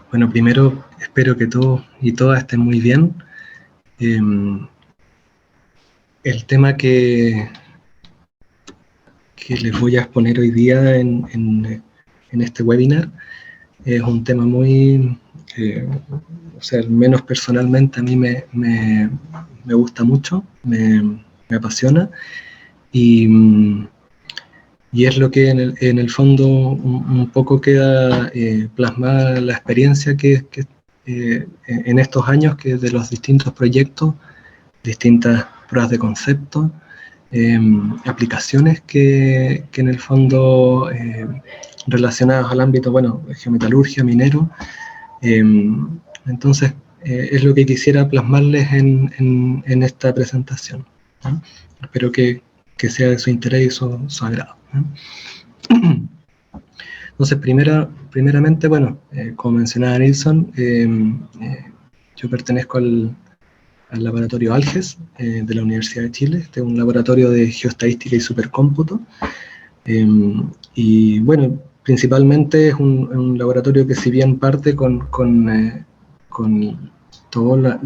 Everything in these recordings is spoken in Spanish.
Bueno, primero espero que todos y todas estén muy bien. El tema que les voy a exponer hoy día en este webinar es un tema muy, o sea, al menos personalmente a mí me gusta mucho, me apasiona, y es lo que en el fondo un poco queda plasmada la experiencia que en estos años, que de los distintos proyectos, distintas pruebas de concepto, aplicaciones que en el fondo relacionadas al ámbito, bueno, geometalurgia, minero. Entonces, es lo que quisiera plasmarles en esta presentación, ¿no? Espero que sea de su interés y su agrado, ¿no? Entonces, primeramente, bueno, como mencionaba Nilsson, yo pertenezco al laboratorio ALGES de la Universidad de Chile. Este es un laboratorio de geoestadística y supercómputo. Y bueno, principalmente es un laboratorio que, si bien parte con todo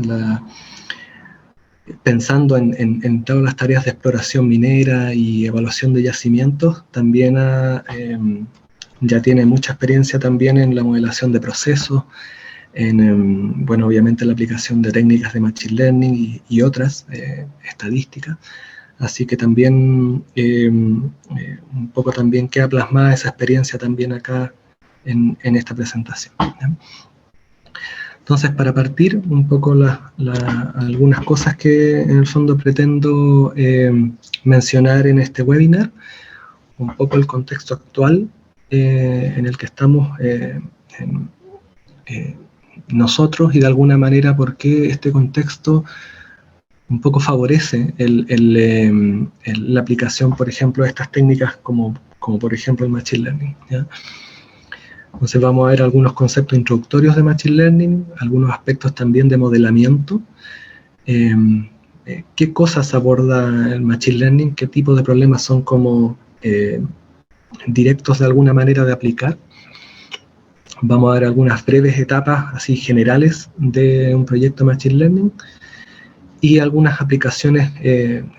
pensando en todas las tareas de exploración minera y evaluación de yacimientos, también ya tiene mucha experiencia también en la modelación de procesos, bueno, obviamente la aplicación de técnicas de Machine Learning y otras, estadísticas. Así que también un poco también queda plasmada esa experiencia también acá en esta presentación, ¿ya? Entonces, para partir un poco algunas cosas que en el fondo pretendo mencionar en este webinar, un poco el contexto actual en el que estamos nosotros, y de alguna manera por qué este contexto un poco favorece la aplicación, por ejemplo, de estas técnicas como por ejemplo el Machine Learning, ¿ya? Entonces vamos a ver algunos conceptos introductorios de Machine Learning, algunos aspectos también de modelamiento, qué cosas aborda el Machine Learning, qué tipo de problemas son como directos de alguna manera de aplicar. Vamos a ver algunas breves etapas así generales de un proyecto de Machine Learning y algunas aplicaciones en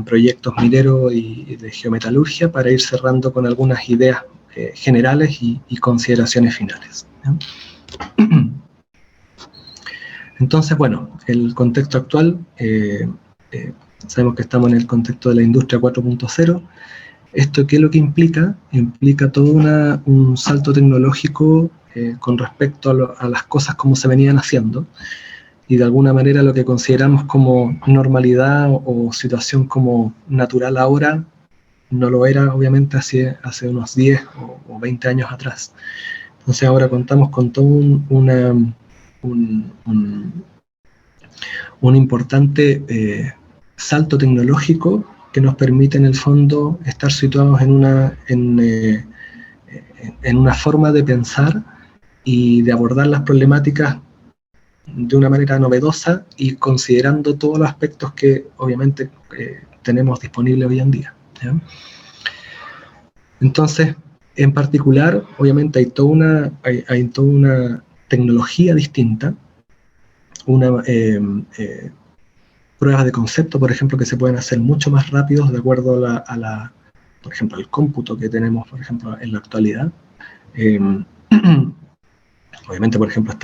proyectos mineros y de geometalurgia, para ir cerrando con algunas ideas generales y consideraciones finales, ¿ya? Entonces, bueno, el contexto actual, sabemos que estamos en el contexto de la industria 4.0. ¿Esto qué es lo que implica? Implica todo un salto tecnológico con respecto a las cosas como se venían haciendo, y de alguna manera lo que consideramos como normalidad o situación como natural ahora, no lo era obviamente hace unos 10 o 20 años atrás. Entonces ahora contamos con todo un importante salto tecnológico que nos permite en el fondo estar situados en una forma de pensar y de abordar las problemáticas de una manera novedosa, y considerando todos los aspectos que obviamente tenemos disponibles hoy en día, ¿ya? Entonces, en particular, obviamente hay toda una tecnología distinta, pruebas de concepto, por ejemplo, que se pueden hacer mucho más rápidos de acuerdo por ejemplo, al cómputo que tenemos, por ejemplo, en la actualidad. Obviamente, por ejemplo,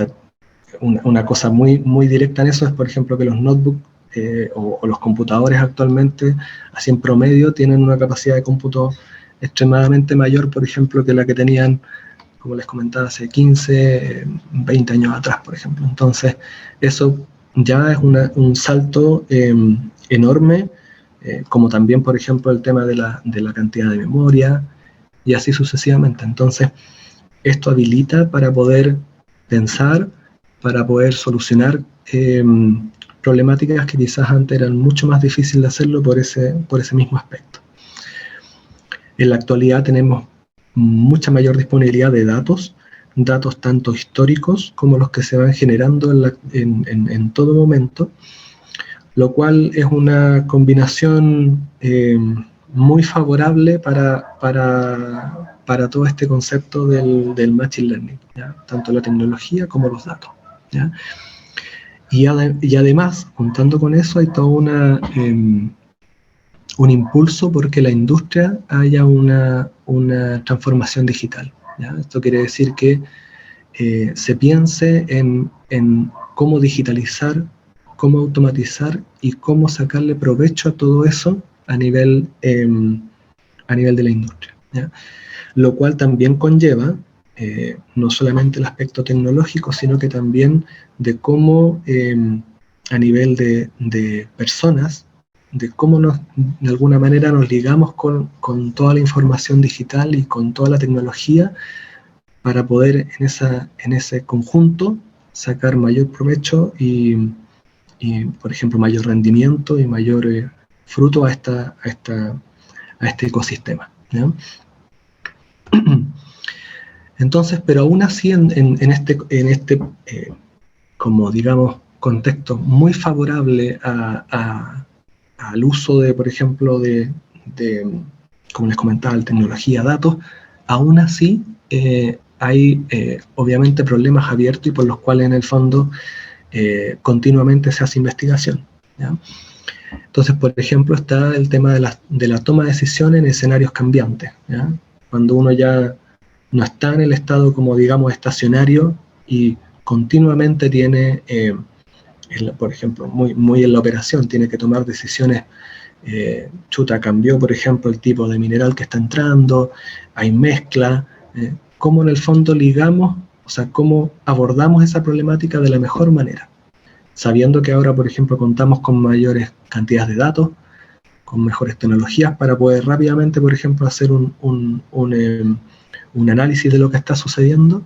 una cosa muy, muy directa en eso es, por ejemplo, que los notebooks o los computadores actualmente, así en promedio, tienen una capacidad de cómputo extremadamente mayor, por ejemplo, que la que tenían, como les comentaba, hace 15, 20 años atrás, por ejemplo. Entonces, eso ya es un salto enorme, como también, por ejemplo, el tema de la cantidad de memoria, y así sucesivamente. Entonces, esto habilita para poder pensar, para poder solucionar problemáticas que quizás antes eran mucho más difíciles de hacerlo por ese mismo aspecto. En la actualidad tenemos mucha mayor disponibilidad de datos tanto históricos como los que se van generando en todo momento, lo cual es una combinación muy favorable para todo este concepto del Machine Learning, ¿ya? Tanto la tecnología como los datos, ¿ya? Y además, juntando con eso, hay todo un impulso porque la industria haya una transformación digital, ¿ya? Esto quiere decir que se piense en cómo digitalizar, cómo automatizar y cómo sacarle provecho a todo eso a nivel de la industria, ¿ya? Lo cual también conlleva no solamente el aspecto tecnológico, sino que también de cómo a nivel de personas, de cómo de alguna manera nos ligamos con toda la información digital y con toda la tecnología para poder en ese conjunto sacar mayor provecho y por ejemplo, mayor rendimiento y mayor fruto a este ecosistema, ¿ya? Entonces, pero aún así en este como digamos, contexto muy favorable al uso de, por ejemplo, como les comentaba, la tecnología, datos, aún así hay obviamente problemas abiertos y por los cuales en el fondo continuamente se hace investigación, ¿ya? Entonces, por ejemplo, está el tema de la toma de decisiones en escenarios cambiantes, ¿ya? Cuando uno ya no está en el estado como, digamos, estacionario y continuamente tiene, por ejemplo, muy en la operación, tiene que tomar decisiones, cambió, por ejemplo, el tipo de mineral que está entrando, hay mezcla, cómo en el fondo ligamos, o sea, cómo abordamos esa problemática de la mejor manera, sabiendo que ahora, por ejemplo, contamos con mayores cantidades de datos, con mejores tecnologías para poder rápidamente, por ejemplo, hacer un análisis de lo que está sucediendo.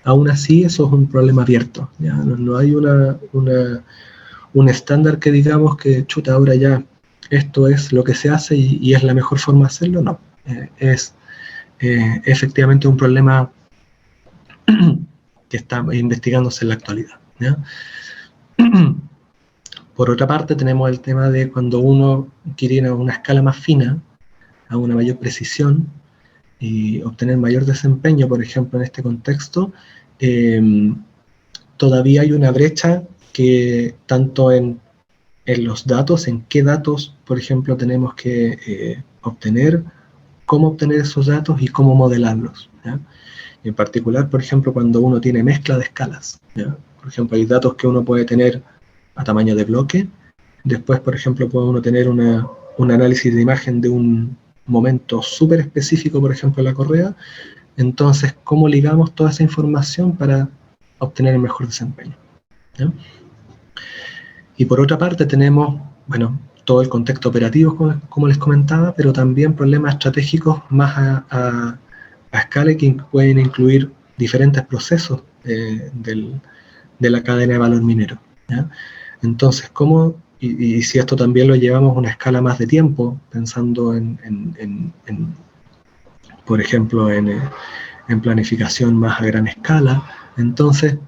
Aún así, eso es un problema abierto, ¿ya? No hay un estándar que digamos que, ahora ya esto es lo que se hace y es la mejor forma de hacerlo, no. Es efectivamente un problema que está investigándose en la actualidad, ¿ya? Por otra parte, tenemos el tema de cuando uno quiere ir a una escala más fina, a una mayor precisión y obtener mayor desempeño, por ejemplo, en este contexto, todavía hay una brecha que tanto en los datos, en qué datos, por ejemplo, tenemos que obtener, cómo obtener esos datos y cómo modelarlos, ¿ya? Y en particular, por ejemplo, cuando uno tiene mezcla de escalas, ¿ya? Por ejemplo, hay datos que uno puede tener a tamaño de bloque, después, por ejemplo, puede uno tener un análisis de imagen de un momento súper específico, por ejemplo, la correa. Entonces, ¿cómo ligamos toda esa información para obtener el mejor desempeño, ¿ya? Y por otra parte tenemos, bueno, todo el contexto operativo, como les comentaba, pero también problemas estratégicos más a escala que pueden incluir diferentes procesos de la cadena de valor minero, ¿ya? Entonces, ¿cómo, y si esto también lo llevamos a una escala más de tiempo, pensando por ejemplo, en planificación más a gran escala, entonces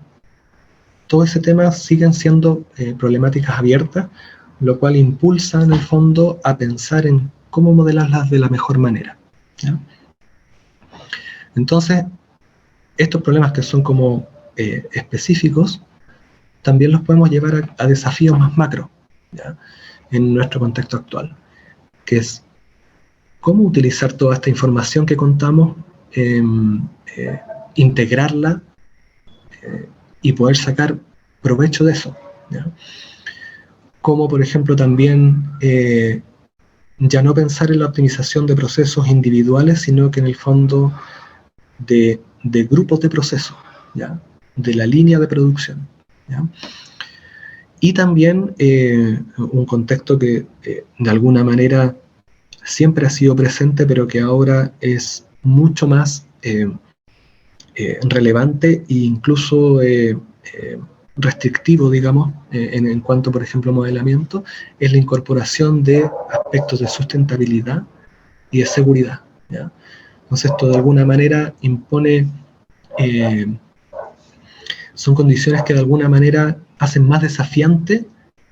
todo ese tema siguen siendo problemáticas abiertas, lo cual impulsa en el fondo a pensar en cómo modelarlas de la mejor manera, ¿ya? Entonces, estos problemas que son como específicos, también los podemos llevar a desafíos más macro, ¿ya? En nuestro contexto actual, que es cómo utilizar toda esta información que contamos, integrarla y poder sacar provecho de eso, ¿ya? Como por ejemplo también ya no pensar en la optimización de procesos individuales, sino que en el fondo de grupos de procesos, ¿ya? De la línea de producción, ¿ya? Y también un contexto que de alguna manera siempre ha sido presente, pero que ahora es mucho más relevante e incluso restrictivo, digamos, en cuanto, por ejemplo, a modelamiento, es la incorporación de aspectos de sustentabilidad y de seguridad, ¿ya? Entonces, esto de alguna manera impone, son condiciones que de alguna manera hacen más desafiante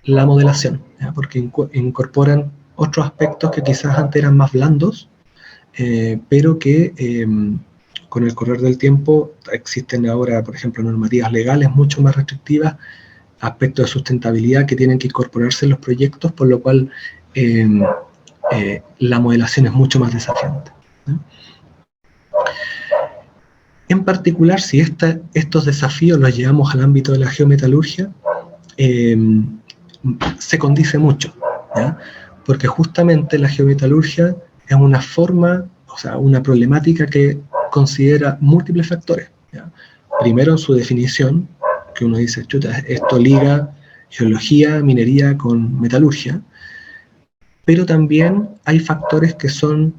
la modelación, ¿ya? Porque incorporan otros aspectos que quizás antes eran más blandos, pero que con el correr del tiempo existen ahora, por ejemplo, normativas legales mucho más restrictivas, aspectos de sustentabilidad que tienen que incorporarse en los proyectos, por lo cual la modelación es mucho más desafiante, ¿no? En particular, si estos desafíos los llevamos al ámbito de la geometalurgia, se condice mucho, ¿ya? Porque justamente la geometalurgia es una forma, o sea, una problemática que considera múltiples factores, ¿ya? Primero en su definición, que uno dice, chuta, esto liga geología, minería con metalurgia, pero también hay factores que son,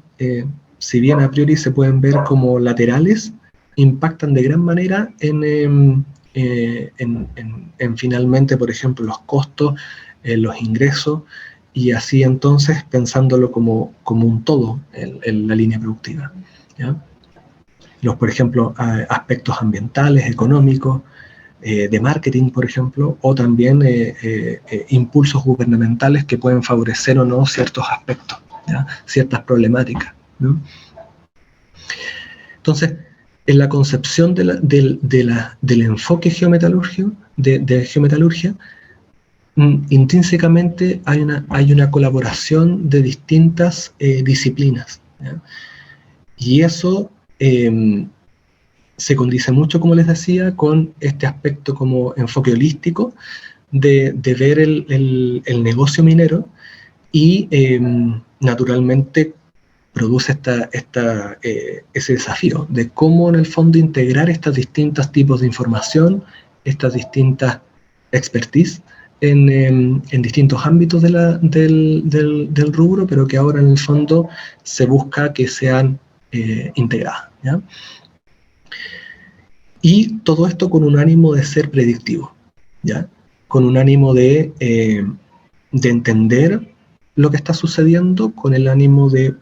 si bien a priori se pueden ver como laterales, impactan de gran manera en finalmente, por ejemplo, los costos, los ingresos, y así entonces pensándolo como un todo en la línea productiva, ¿ya? Por ejemplo, aspectos ambientales, económicos, de marketing, por ejemplo, o también impulsos gubernamentales que pueden favorecer o no ciertos aspectos, ¿ya? Ciertas problemáticas, ¿no? Entonces, en la concepción del enfoque geometalúrgico, de geometalurgia, intrínsecamente hay una colaboración de distintas disciplinas, ¿ya? Y eso se condice mucho, como les decía, con este aspecto como enfoque holístico de ver el negocio minero y naturalmente produce ese desafío de cómo en el fondo integrar estos distintos tipos de información, estas distintas expertise en distintos ámbitos del rubro, pero que ahora en el fondo se busca que sean integradas, ¿ya? Y todo esto con un ánimo de ser predictivo, ¿ya? Con un ánimo de entender lo que está sucediendo, con el ánimo de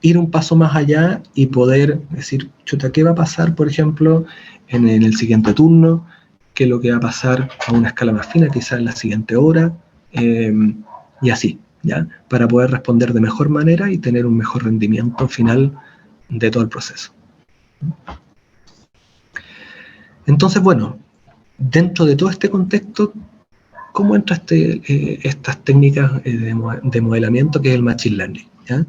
ir un paso más allá y poder decir, chuta, ¿qué va a pasar, por ejemplo, en el siguiente turno? ¿Qué es lo que va a pasar a una escala más fina, quizás en la siguiente hora? Y así, ¿ya? Para poder responder de mejor manera y tener un mejor rendimiento final de todo el proceso. Entonces, bueno, dentro de todo este contexto, ¿cómo entra estas técnicas de modelamiento que es el Machine Learning, ¿ya?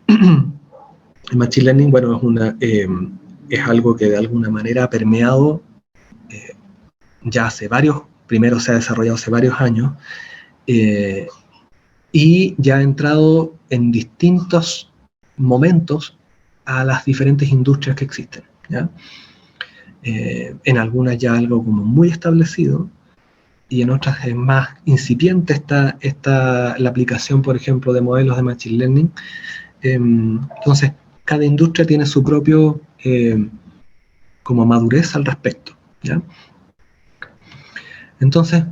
El Machine Learning, bueno, es algo que de alguna manera ha permeado ya primero se ha desarrollado hace varios años, y ya ha entrado en distintos momentos a las diferentes industrias que existen, ¿ya? En algunas ya algo como muy establecido, y en otras es más incipiente la aplicación, por ejemplo, de modelos de Machine Learning. Entonces, cada industria tiene su propio como madurez al respecto, ¿ya? Entonces,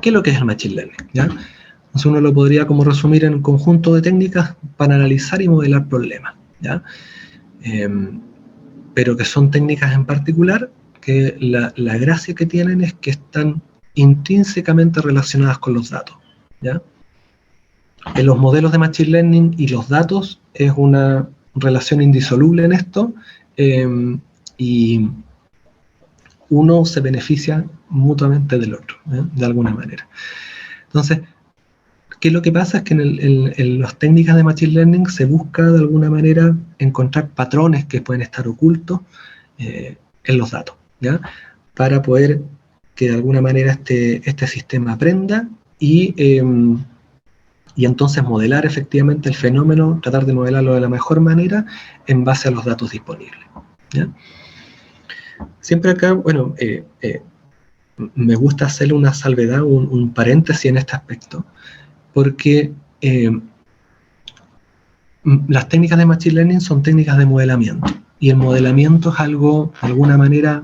¿qué es lo que es el Machine Learning, ¿ya? Entonces uno lo podría como resumir en un conjunto de técnicas para analizar y modelar problemas, ¿ya? Pero que son técnicas en particular que la gracia que tienen es que están intrínsecamente relacionadas con los datos, ¿ya? En los modelos de Machine Learning y los datos es una relación indisoluble en esto, y uno se beneficia mutuamente del otro, de alguna manera. Entonces, ¿qué es lo que pasa? Es que en las técnicas de Machine Learning se busca de alguna manera encontrar patrones que pueden estar ocultos en los datos, ¿ya? Para poder que de alguna manera este sistema aprenda y entonces modelar efectivamente el fenómeno, tratar de modelarlo de la mejor manera en base a los datos disponibles, ¿ya? Siempre acá, bueno, me gusta hacerle una salvedad, un paréntesis en este aspecto, porque las técnicas de Machine Learning son técnicas de modelamiento, y el modelamiento es algo, de alguna manera,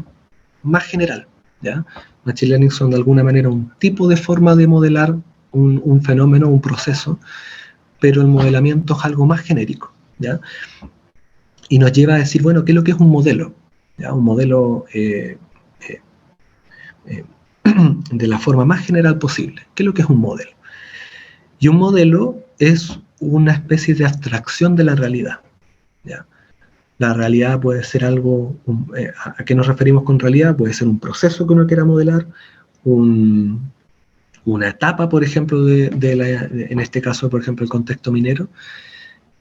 más general, ¿ya? Machine Learning son de alguna manera un tipo de forma de modelar un fenómeno, un proceso, pero el modelamiento es algo más genérico, ¿ya? Y nos lleva a decir, bueno, ¿qué es lo que es un modelo? ¿Ya? Un modelo de la forma más general posible. ¿Qué es lo que es un modelo? Y un modelo es una especie de abstracción de la realidad, ¿ya? La realidad puede ser algo, ¿a qué nos referimos con realidad? Puede ser un proceso que uno quiera modelar, una etapa, por ejemplo, en este caso, por ejemplo, el contexto minero,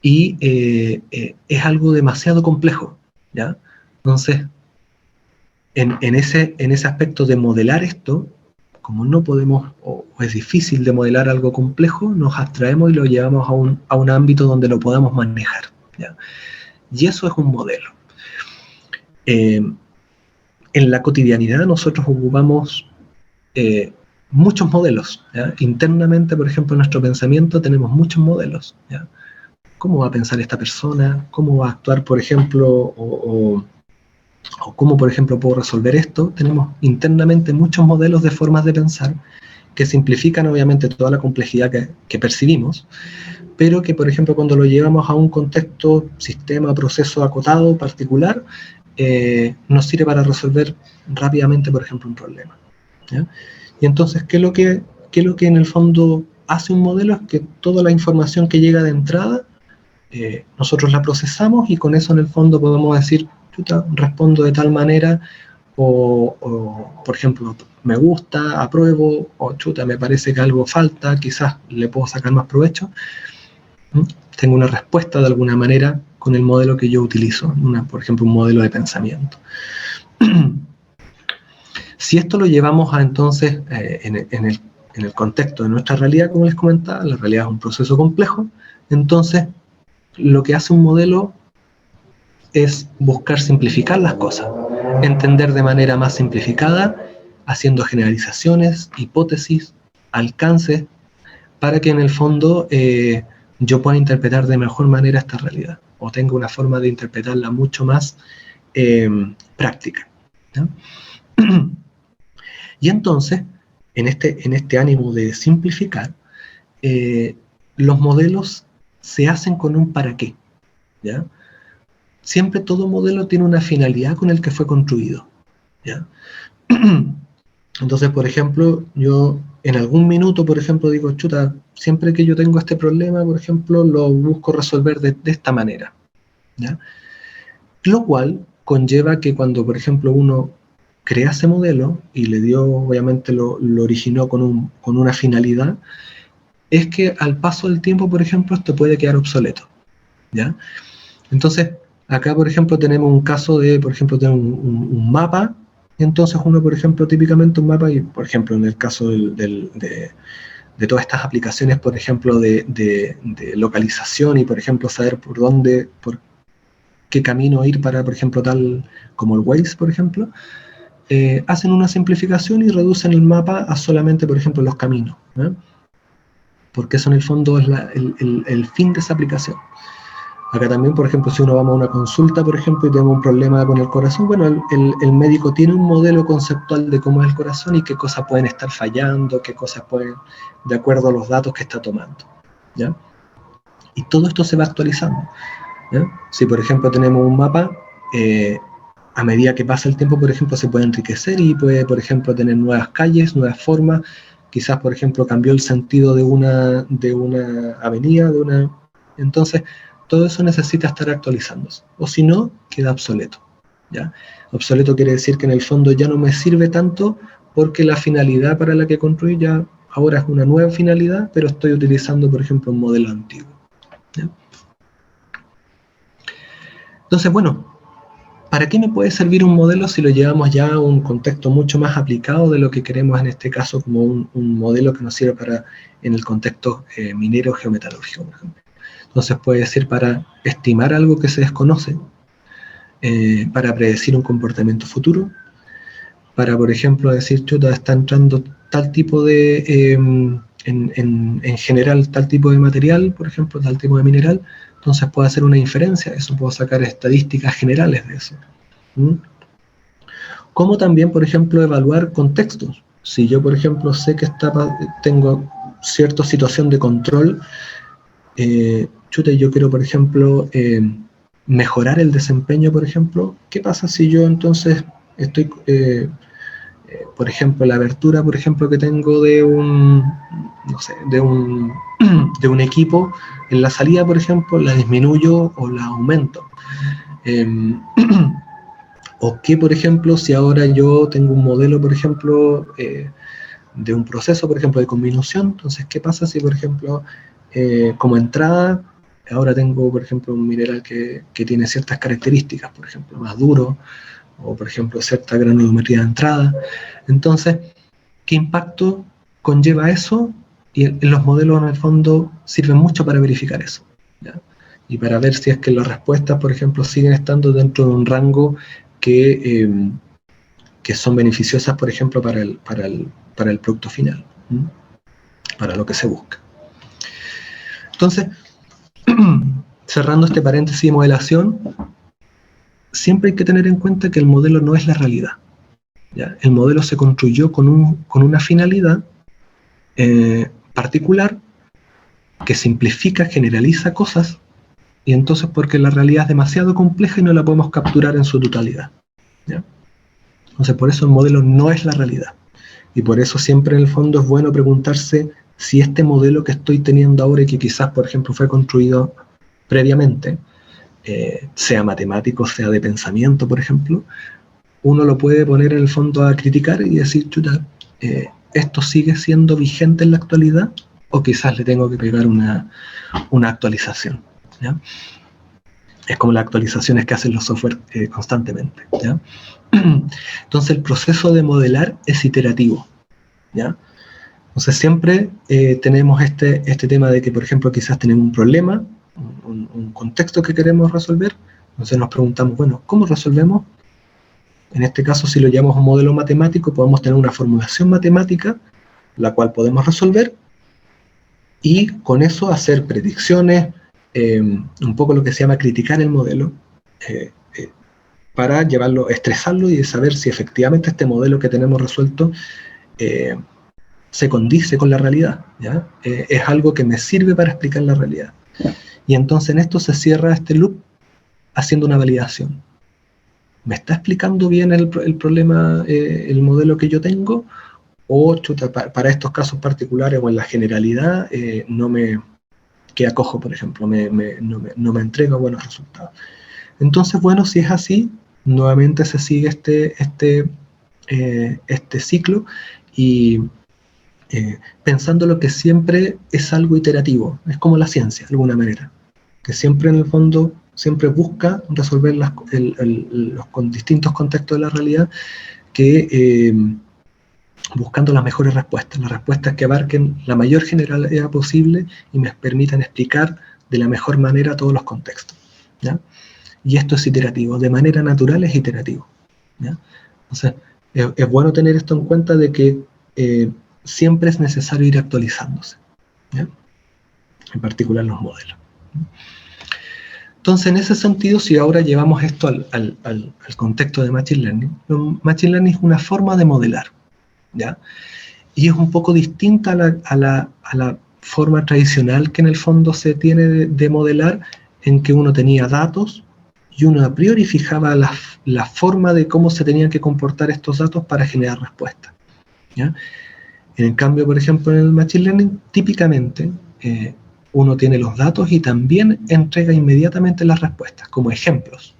y es algo demasiado complejo, ¿ya? Entonces, en ese aspecto de modelar esto, como no podemos, o es difícil de modelar algo complejo, nos abstraemos y lo llevamos a un ámbito donde lo podamos manejar, ¿ya? Y eso es un modelo. En la cotidianidad nosotros ocupamos muchos modelos, ¿ya? Internamente, por ejemplo, en nuestro pensamiento tenemos muchos modelos, ¿ya? ¿Cómo va a pensar esta persona? ¿Cómo va a actuar, por ejemplo? O cómo, por ejemplo, puedo resolver esto. Tenemos internamente muchos modelos de formas de pensar que simplifican, obviamente, toda la complejidad que percibimos, pero que, por ejemplo, cuando lo llevamos a un contexto, sistema, proceso acotado, particular, nos sirve para resolver rápidamente, por ejemplo, un problema, ¿ya? Y entonces, ¿qué es lo que en el fondo hace un modelo? Es que toda la información que llega de entrada, nosotros la procesamos y con eso en el fondo podemos decir, chuta, respondo de tal manera, o por ejemplo, me gusta, apruebo, o chuta, me parece que algo falta, quizás le puedo sacar más provecho. Tengo una respuesta de alguna manera con el modelo que yo utilizo, por ejemplo, un modelo de pensamiento. Si esto lo llevamos a entonces en el contexto de nuestra realidad, como les comentaba, la realidad es un proceso complejo, entonces lo que hace un modelo es buscar simplificar las cosas, entender de manera más simplificada, haciendo generalizaciones, hipótesis, alcances, para que en el fondo yo pueda interpretar de mejor manera esta realidad, o tenga una forma de interpretarla mucho más práctica, ¿no? Y entonces, en este ánimo de simplificar, los modelos se hacen con un para qué, ¿ya? Siempre todo modelo tiene una finalidad con el que fue construido, ¿ya? Entonces, por ejemplo, yo en algún minuto, por ejemplo, digo, chuta, siempre que yo tengo este problema, por ejemplo, lo busco resolver de esta manera, ¿ya? Lo cual conlleva que cuando, por ejemplo, uno crea ese modelo y le dio, obviamente lo originó con una finalidad, es que al paso del tiempo, por ejemplo, esto puede quedar obsoleto, ¿ya? Entonces, acá, por ejemplo, tenemos un caso de, por ejemplo, tener un mapa. Entonces uno, por ejemplo, típicamente un mapa, y por ejemplo, en el caso de todas estas aplicaciones, por ejemplo, de localización y, por ejemplo, saber por qué camino ir para, por ejemplo, tal como el Waze, por ejemplo, hacen una simplificación y reducen el mapa a solamente, por ejemplo, los caminos, ¿eh? Porque eso en el fondo es el fin de esa aplicación. Acá también, por ejemplo, si uno va a una consulta, por ejemplo, y tenemos un problema con el corazón, bueno, el médico tiene un modelo conceptual de cómo es el corazón y qué cosas pueden estar fallando, qué cosas pueden, de acuerdo a los datos que está tomando, ¿ya? Y todo esto se va actualizando, ¿ya? Si, por ejemplo, tenemos un mapa, a medida que pasa el tiempo, por ejemplo, se puede enriquecer y puede, por ejemplo, tener nuevas calles, nuevas formas. Quizás, por ejemplo, cambió el sentido de una avenida, entonces todo eso necesita estar actualizándose, o si no, queda obsoleto, ¿ya? Obsoleto quiere decir que en el fondo ya no me sirve tanto porque la finalidad para la que construí ya ahora es una nueva finalidad, pero estoy utilizando, por ejemplo, un modelo antiguo, ¿ya? Entonces, bueno, ¿para qué me puede servir un modelo si lo llevamos ya a un contexto mucho más aplicado de lo que queremos en este caso como un modelo que nos sirve para en el contexto minero geometalúrgico, por ejemplo? Entonces puede ser para estimar algo que se desconoce, para predecir un comportamiento futuro, para, por ejemplo, decir, chuta, está entrando tal tipo de, en general, tal tipo de material, por ejemplo, tal tipo de mineral, entonces puedo hacer una inferencia, eso puedo sacar estadísticas generales de eso. Como también, por ejemplo, evaluar contextos. Si yo, por ejemplo, sé que tengo cierta situación de control, chuta, yo quiero, por ejemplo, mejorar el desempeño, por ejemplo, ¿qué pasa si yo entonces estoy por ejemplo, la abertura, por ejemplo, que tengo de un, no sé, de un equipo, en la salida, por ejemplo, la disminuyo o la aumento. O que, por ejemplo, si ahora yo tengo un modelo, por ejemplo, de un proceso, por ejemplo, de combinación, entonces, ¿qué pasa si, por ejemplo, como entrada, ahora tengo, por ejemplo, un mineral que tiene ciertas características, por ejemplo, más duro, o, por ejemplo, cierta granulometría de entrada? Entonces, ¿qué impacto conlleva eso? Y en los modelos, en el fondo, sirven mucho para verificar eso, ¿ya? Y para ver si es que las respuestas, por ejemplo, siguen estando dentro de un rango que son beneficiosas, por ejemplo, para el producto final, ¿m? Para lo que se busca. Entonces, cerrando este paréntesis de modelación, siempre hay que tener en cuenta que el modelo no es la realidad, ¿ya? El modelo se construyó con una finalidad particular que simplifica, generaliza cosas, y entonces porque la realidad es demasiado compleja y no la podemos capturar en su totalidad, ¿ya? Entonces, por eso el modelo no es la realidad. Y por eso siempre en el fondo es bueno preguntarse si este modelo que estoy teniendo ahora y que quizás, por ejemplo, fue construido previamente, sea matemático, sea de pensamiento, por ejemplo, uno lo puede poner en el fondo a criticar y decir, chuta, ¿esto sigue siendo vigente en la actualidad? O quizás le tengo que pegar una actualización, ¿ya? Es como las actualizaciones que hacen los software constantemente, ¿ya? Entonces el proceso de modelar es iterativo, ¿ya? Entonces siempre tenemos este tema de que, por ejemplo, quizás tenemos un problema, un contexto que queremos resolver, entonces nos preguntamos, bueno, ¿cómo resolvemos? En este caso, si lo llamamos un modelo matemático, podemos tener una formulación matemática, la cual podemos resolver, y con eso hacer predicciones, un poco lo que se llama criticar el modelo, para llevarlo, estresarlo y saber si efectivamente este modelo que tenemos resuelto se condice con la realidad, ¿ya? Es algo que me sirve para explicar la realidad. Y entonces en esto se cierra este loop haciendo una validación. ¿Me está explicando bien el problema, el modelo que yo tengo? O chuta, para estos casos particulares o en la generalidad no me queda cojo, por ejemplo, no me entrega buenos resultados. Entonces, bueno, si es así, nuevamente se sigue este ciclo y pensando lo que siempre es algo iterativo, es como la ciencia, de alguna manera, que siempre en el fondo siempre busca resolver con distintos contextos de la realidad, que buscando las mejores respuestas, las respuestas que abarquen la mayor generalidad posible y me permitan explicar de la mejor manera todos los contextos, ¿ya? Y esto es iterativo, de manera natural es iterativo, ¿ya? Entonces, es bueno tener esto en cuenta de que siempre es necesario ir actualizándose, ¿ya? En particular los modelos. Entonces, en ese sentido, si ahora llevamos esto al contexto de Machine Learning, Machine Learning es una forma de modelar, ¿ya? Y es un poco distinta a la forma tradicional que en el fondo se tiene de modelar, en que uno tenía datos y uno a priori fijaba la forma de cómo se tenían que comportar estos datos para generar respuestas, ¿ya? En cambio, por ejemplo, en el Machine Learning, típicamente uno tiene los datos y también entrega inmediatamente las respuestas, como ejemplos.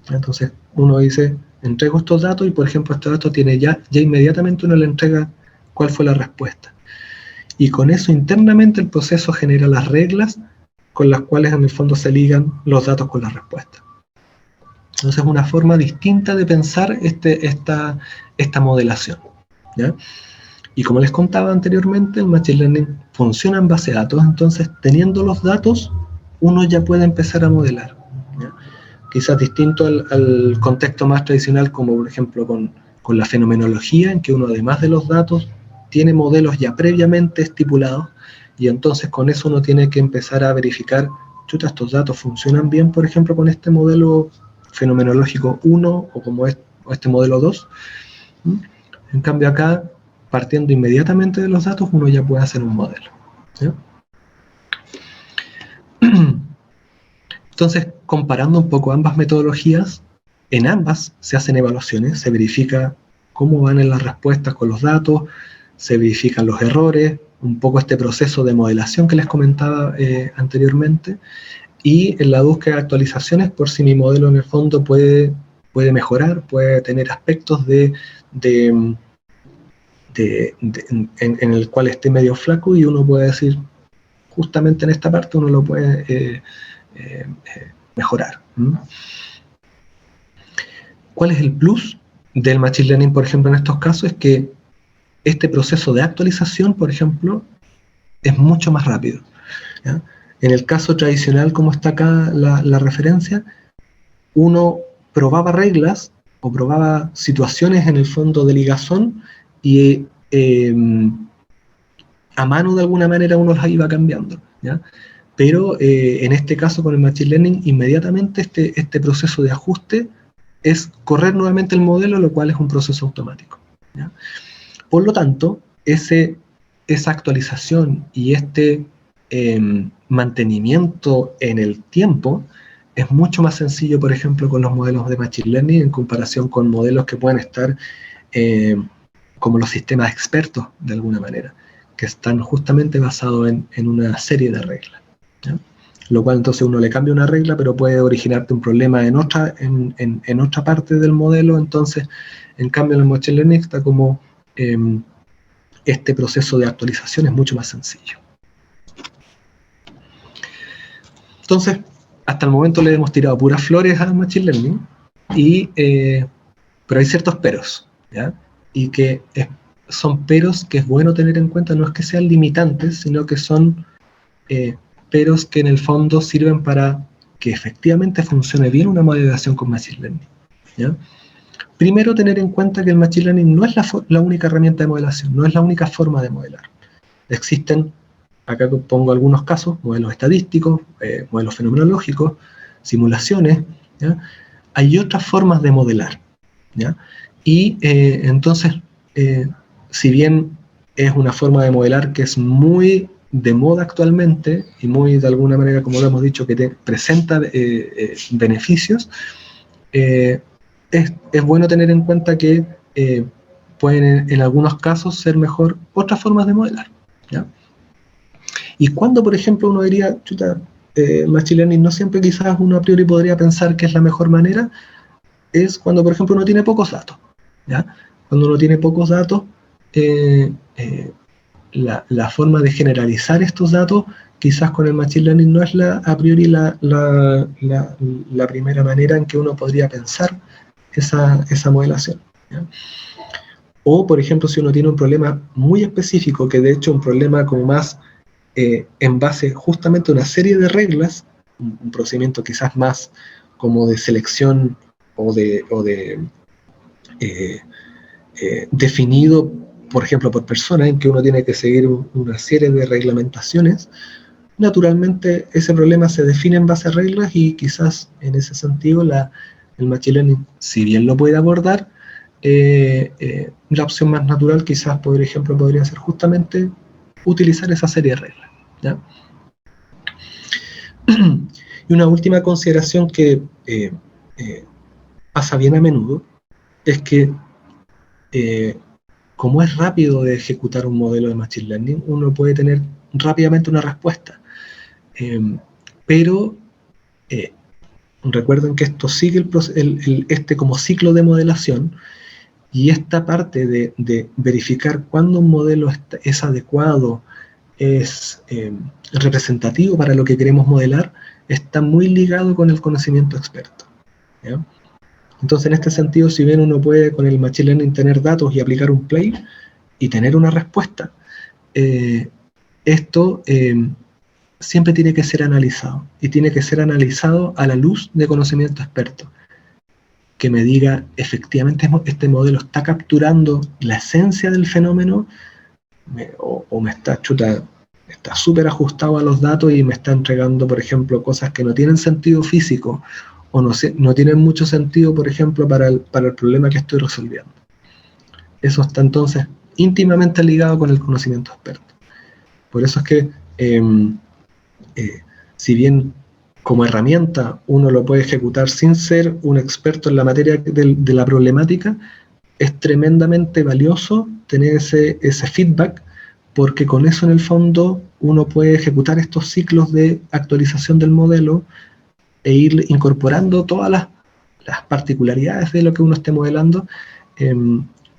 Entonces, uno dice, entrego estos datos y, por ejemplo, estos datos tiene ya inmediatamente uno le entrega cuál fue la respuesta. Y con eso internamente el proceso genera las reglas con las cuales en el fondo se ligan los datos con las respuestas. Entonces es una forma distinta de pensar esta modelación, ¿ya? Y como les contaba anteriormente, el Machine Learning funciona en base a datos, entonces teniendo los datos, uno ya puede empezar a modelar, ¿ya? Quizás distinto al contexto más tradicional, como por ejemplo con la fenomenología, en que uno además de los datos tiene modelos ya previamente estipulados, y entonces con eso uno tiene que empezar a verificar, chuta, estos datos funcionan bien, por ejemplo, con este modelo fenomenológico 1 o como este modelo 2. En cambio acá, partiendo inmediatamente de los datos, uno ya puede hacer un modelo, ¿sí? Entonces, comparando un poco ambas metodologías, en ambas se hacen evaluaciones, se verifica cómo van en las respuestas con los datos, se verifican los errores, un poco este proceso de modelación que les comentaba anteriormente, y en la búsqueda de actualizaciones por si mi modelo en el fondo puede mejorar, puede tener aspectos en el cual esté medio flaco, y uno puede decir, justamente en esta parte uno lo puede mejorar. ¿Cuál es el plus del Machine Learning, por ejemplo, en estos casos? Es que este proceso de actualización, por ejemplo, es mucho más rápido, ¿ya? En el caso tradicional, como está acá la referencia, uno probaba reglas o probaba situaciones en el fondo de ligazón y a mano de alguna manera uno las iba cambiando, ¿ya? Pero en este caso con el Machine Learning, inmediatamente este proceso de ajuste es correr nuevamente el modelo, lo cual es un proceso automático, ¿ya? Por lo tanto, esa actualización y este mantenimiento en el tiempo es mucho más sencillo, por ejemplo, con los modelos de Machine Learning en comparación con modelos que pueden estar como los sistemas expertos, de alguna manera, que están justamente basados en una serie de reglas, ¿ya? Lo cual entonces uno le cambia una regla, pero puede originarte un problema en otra parte del modelo. Entonces, en cambio, en el Machine Learning está como este proceso de actualización es mucho más sencillo. Entonces, hasta el momento le hemos tirado puras flores al Machine Learning, pero hay ciertos peros, ¿ya? Y que son peros que es bueno tener en cuenta, no es que sean limitantes, sino que son peros que en el fondo sirven para que efectivamente funcione bien una modelación con Machine Learning, ¿ya? Primero, tener en cuenta que el Machine Learning no es la única herramienta de modelación, no es la única forma de modelar. Existen, acá pongo algunos casos, modelos estadísticos, modelos fenomenológicos, simulaciones, ¿ya? Hay otras formas de modelar, ¿ya? Y entonces, si bien es una forma de modelar que es muy de moda actualmente y muy, de alguna manera, como lo hemos dicho, que te presenta beneficios, es bueno tener en cuenta que pueden en algunos casos ser mejor otras formas de modelar, ¿ya? Y cuando, por ejemplo, uno diría, chuta, Machine Learning no siempre quizás uno a priori podría pensar que es la mejor manera, es cuando, por ejemplo, uno tiene pocos datos, ¿ya? Cuando uno tiene pocos datos, la forma de generalizar estos datos, quizás con el Machine Learning no es a priori la primera manera en que uno podría pensar esa modelación, ¿ya? O, por ejemplo, si uno tiene un problema muy específico, que de hecho un problema como más en base justamente a una serie de reglas, un procedimiento quizás más como de selección o de definido, por ejemplo, por persona, en que uno tiene que seguir una serie de reglamentaciones, naturalmente ese problema se define en base a reglas y quizás en ese sentido el Machine Learning, si bien lo puede abordar, la opción más natural quizás, por ejemplo, podría ser justamente utilizar esa serie de reglas, ¿ya? Y una última consideración que pasa bien a menudo es que como es rápido de ejecutar un modelo de Machine Learning, uno puede tener rápidamente una respuesta. Pero recuerden que esto sigue este como ciclo de modelación, y esta parte de verificar cuándo un modelo es adecuado, es representativo para lo que queremos modelar, está muy ligado con el conocimiento experto, ¿ya? Entonces, en este sentido, si bien uno puede con el Machine Learning tener datos y aplicar un play y tener una respuesta, esto siempre tiene que ser analizado, y tiene que ser analizado a la luz de conocimiento experto, que me diga efectivamente este modelo está capturando la esencia del fenómeno, o me está súper ajustado a los datos y me está entregando, por ejemplo, cosas que no tienen sentido físico, o no tienen mucho sentido, por ejemplo, para el problema que estoy resolviendo. Eso está entonces íntimamente ligado con el conocimiento experto. Por eso es que, si bien como herramienta uno lo puede ejecutar sin ser un experto en la materia de la problemática, es tremendamente valioso tener ese feedback, porque con eso en el fondo uno puede ejecutar estos ciclos de actualización del modelo e ir incorporando todas las particularidades de lo que uno esté modelando,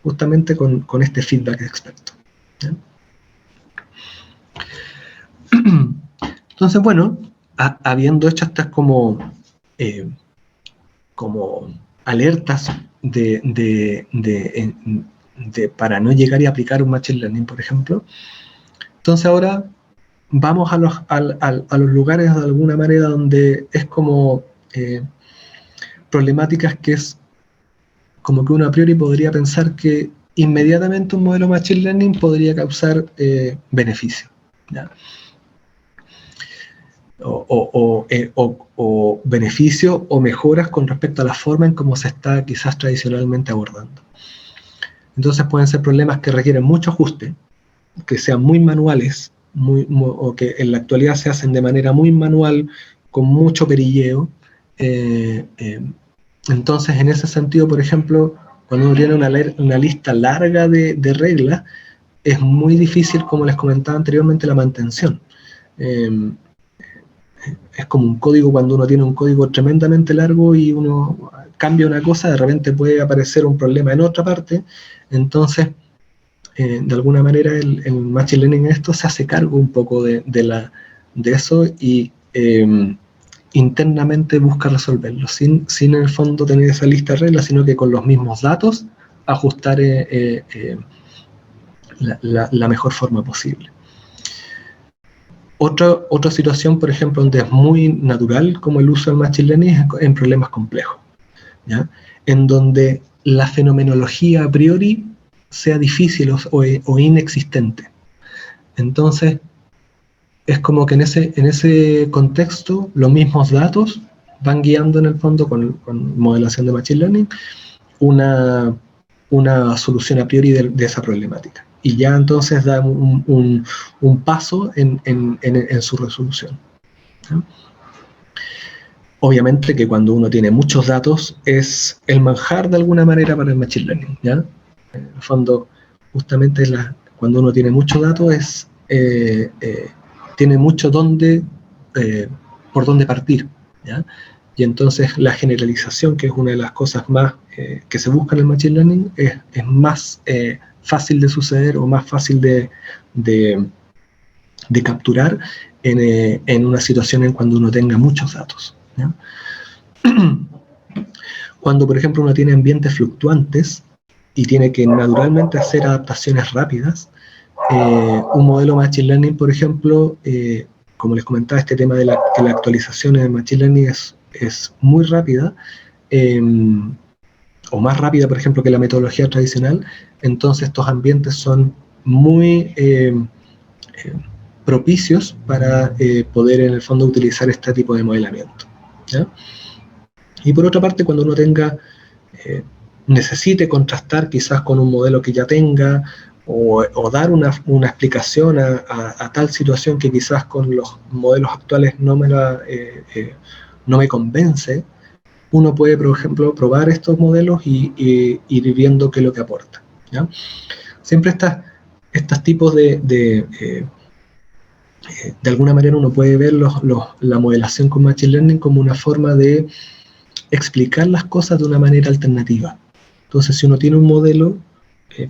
justamente con este feedback experto, ¿ya? Entonces, bueno, habiendo hecho estas como alertas para no llegar y aplicar un machine learning, por ejemplo, entonces ahora vamos a los lugares de alguna manera donde es como problemáticas que es como que uno a priori podría pensar que inmediatamente un modelo machine learning podría causar beneficio, ¿ya? O beneficio o mejoras con respecto a la forma en cómo se está quizás tradicionalmente abordando. Entonces pueden ser problemas que requieren mucho ajuste, que sean muy manuales, o que en la actualidad se hacen de manera muy manual, con mucho perilleo. Entonces, en ese sentido, por ejemplo, cuando uno tiene una lista larga de reglas, es muy difícil, como les comentaba anteriormente, la mantención. Es como un código, cuando uno tiene un código tremendamente largo y uno cambia una cosa, de repente puede aparecer un problema en otra parte. Entonces, de alguna manera el Machine Learning en esto se hace cargo un poco de eso y internamente busca resolverlo, sin en el fondo tener esa lista de reglas, sino que con los mismos datos ajustar la mejor forma posible. Otra situación, por ejemplo, donde es muy natural como el uso del Machine Learning es en problemas complejos, ¿ya? En donde la fenomenología a priori sea difícil o inexistente. Entonces, es como que en ese contexto los mismos datos van guiando en el fondo con modelación de Machine Learning una solución a priori de esa problemática. Y ya entonces da un paso en su resolución, ¿sí? Obviamente que cuando uno tiene muchos datos es el manjar de alguna manera para el Machine Learning, ¿ya? En el fondo, justamente cuando uno tiene muchos datos tiene mucho por dónde partir, ¿ya? Y entonces la generalización, que es una de las cosas más que se busca en el Machine Learning, es más fácil de suceder o más fácil de capturar en una situación en cuando uno tenga muchos datos, ¿ya? Cuando, por ejemplo, uno tiene ambientes fluctuantes y tiene que naturalmente hacer adaptaciones rápidas, un modelo Machine Learning, por ejemplo, como les comentaba, este tema de que la actualización en Machine Learning es muy rápida, o más rápida, por ejemplo, que la metodología tradicional. Entonces estos ambientes son muy propicios para poder en el fondo utilizar este tipo de modelamiento, ¿ya? Y por otra parte, cuando uno necesite contrastar quizás con un modelo que ya tenga, o dar una explicación a tal situación que quizás con los modelos actuales no me convence, uno puede, por ejemplo, probar estos modelos y ir viendo qué es lo que aporta, ¿ya? Siempre estos tipos de alguna manera uno puede ver la modelación con Machine Learning como una forma de explicar las cosas de una manera alternativa. Entonces, si uno tiene un modelo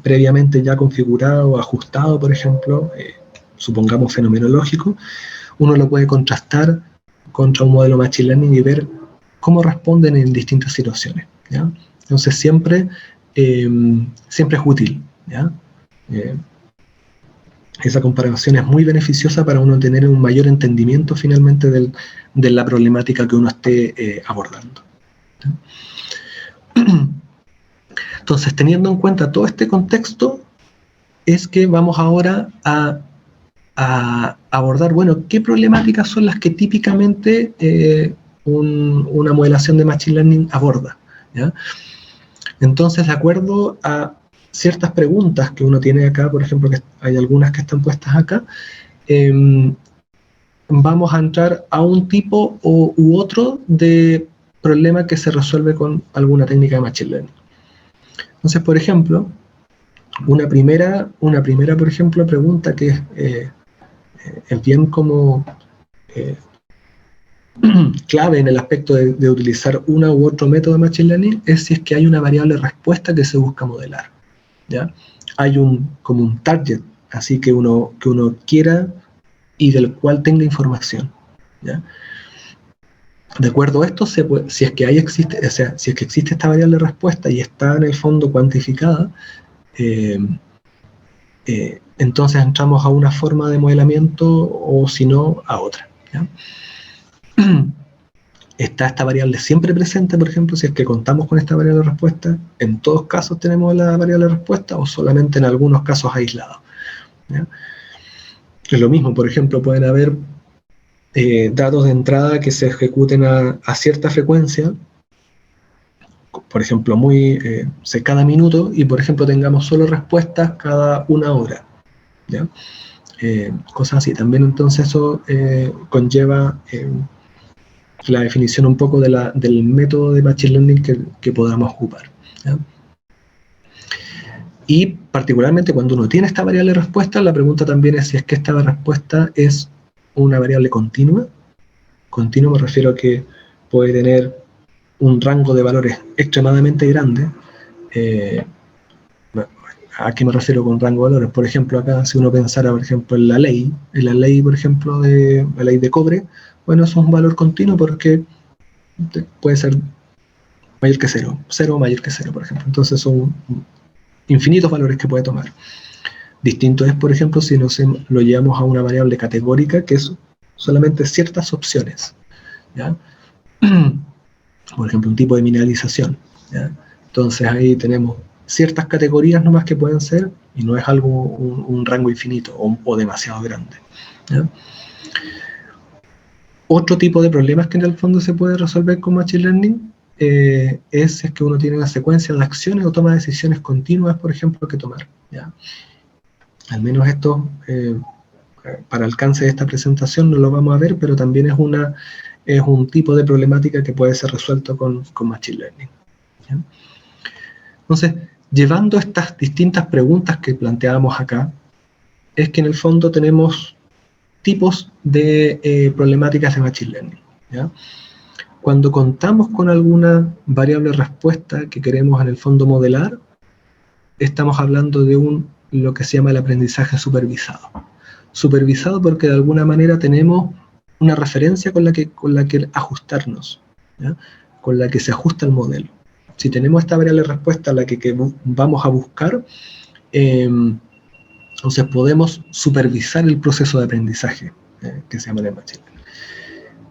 previamente ya configurado, ajustado, por ejemplo, supongamos fenomenológico, uno lo puede contrastar contra un modelo Machine Learning y ver cómo responden en distintas situaciones, ¿ya? Entonces, siempre es útil, ¿ya? Esa comparación es muy beneficiosa para uno tener un mayor entendimiento finalmente de la problemática que uno esté abordando, ¿ya? Entonces, teniendo en cuenta todo este contexto, es que vamos ahora a abordar, bueno, qué problemáticas son las que típicamente una modelación de Machine Learning aborda, ¿ya? Entonces, de acuerdo a ciertas preguntas que uno tiene acá, por ejemplo, que hay algunas que están puestas acá, vamos a entrar a un tipo u otro de problema que se resuelve con alguna técnica de Machine Learning. Entonces, por ejemplo, una primera por ejemplo, pregunta que es bien como clave en el aspecto de utilizar una u otro método de Machine Learning es si es que hay una variable respuesta que se busca modelar, ¿ya? Hay como un target, así que uno quiera y del cual tenga información, ¿ya? De acuerdo a esto, si es que existe esta variable respuesta y está en el fondo cuantificada, entonces entramos a una forma de modelamiento o si no, a otra, ¿ya? Está esta variable siempre presente, por ejemplo, si es que contamos con esta variable de respuesta, en todos casos tenemos la variable de respuesta o solamente en algunos casos aislados, ¿ya? Es lo mismo, por ejemplo, pueden haber datos de entrada que se ejecuten a cierta frecuencia, por ejemplo, cada minuto, y por ejemplo tengamos solo respuestas cada una hora, ¿ya? Cosas así. También entonces eso conlleva la definición un poco del método de Machine Learning que podamos ocupar, ¿ya? Y particularmente cuando uno tiene esta variable de respuesta, la pregunta también es si es que esta respuesta es una variable continua. Continuo me refiero a que puede tener un rango de valores extremadamente grande. ¿A qué me refiero con rango de valores? Por ejemplo, acá si uno pensara, por ejemplo, en la ley, por ejemplo, la ley de cobre, bueno, eso es un valor continuo porque puede ser mayor que cero o mayor que cero, por ejemplo. Entonces son infinitos valores que puede tomar. Distinto es, por ejemplo, si lo llevamos a una variable categórica, que es solamente ciertas opciones, ¿ya? Por ejemplo, un tipo de mineralización, ¿ya? Entonces ahí tenemos ciertas categorías nomás que pueden ser, y no es algo, un rango infinito o demasiado grande, ¿ya? Otro tipo de problemas que en el fondo se puede resolver con Machine Learning es que uno tiene una secuencia de acciones o toma de decisiones continuas, por ejemplo, que tomar, ¿ya? Al menos esto, para alcance de esta presentación no lo vamos a ver, pero también es un tipo de problemática que puede ser resuelto con Machine Learning, ¿ya? Entonces, llevando estas distintas preguntas que planteábamos acá, es que en el fondo tenemos tipos de problemáticas de Machine Learning, ¿ya? Cuando contamos con alguna variable respuesta que queremos en el fondo modelar, estamos hablando de lo que se llama el aprendizaje supervisado. Supervisado porque de alguna manera tenemos una referencia con la que ajustarnos, ¿ya? Con la que se ajusta el modelo. Si tenemos esta variable respuesta a la que vamos a buscar, entonces podemos supervisar el proceso de aprendizaje que se llama en el Machine Learning.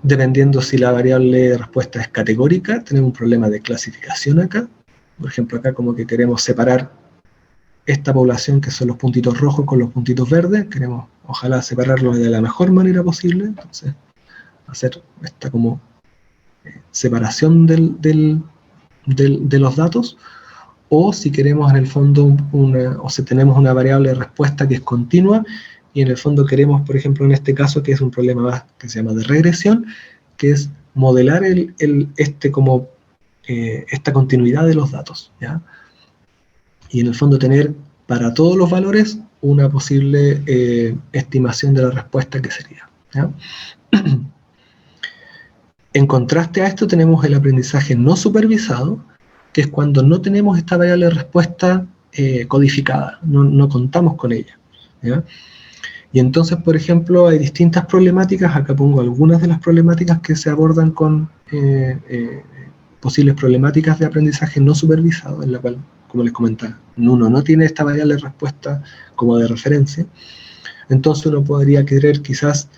Dependiendo si la variable de respuesta es categórica, tenemos un problema de clasificación acá. Por ejemplo, acá como que queremos separar esta población, que son los puntitos rojos con los puntitos verdes, queremos ojalá separarlos de la mejor manera posible, entonces hacer esta como separación de los datos, o si queremos en el fondo o si tenemos una variable de respuesta que es continua, y en el fondo queremos, por ejemplo, en este caso, que es un problema más que se llama de regresión, que es modelar esta continuidad de los datos, ¿ya? Y en el fondo tener para todos los valores una posible estimación de la respuesta que sería, ¿ya? En contraste a esto tenemos el aprendizaje no supervisado, que es cuando no tenemos esta variable de respuesta codificada, no contamos con ella, ¿ya? Y entonces, por ejemplo, hay distintas problemáticas, acá pongo algunas de las problemáticas que se abordan con posibles problemáticas de aprendizaje no supervisado, en la cual, como les comentaba, uno no tiene esta variable de respuesta como de referencia. Entonces uno podría querer quizás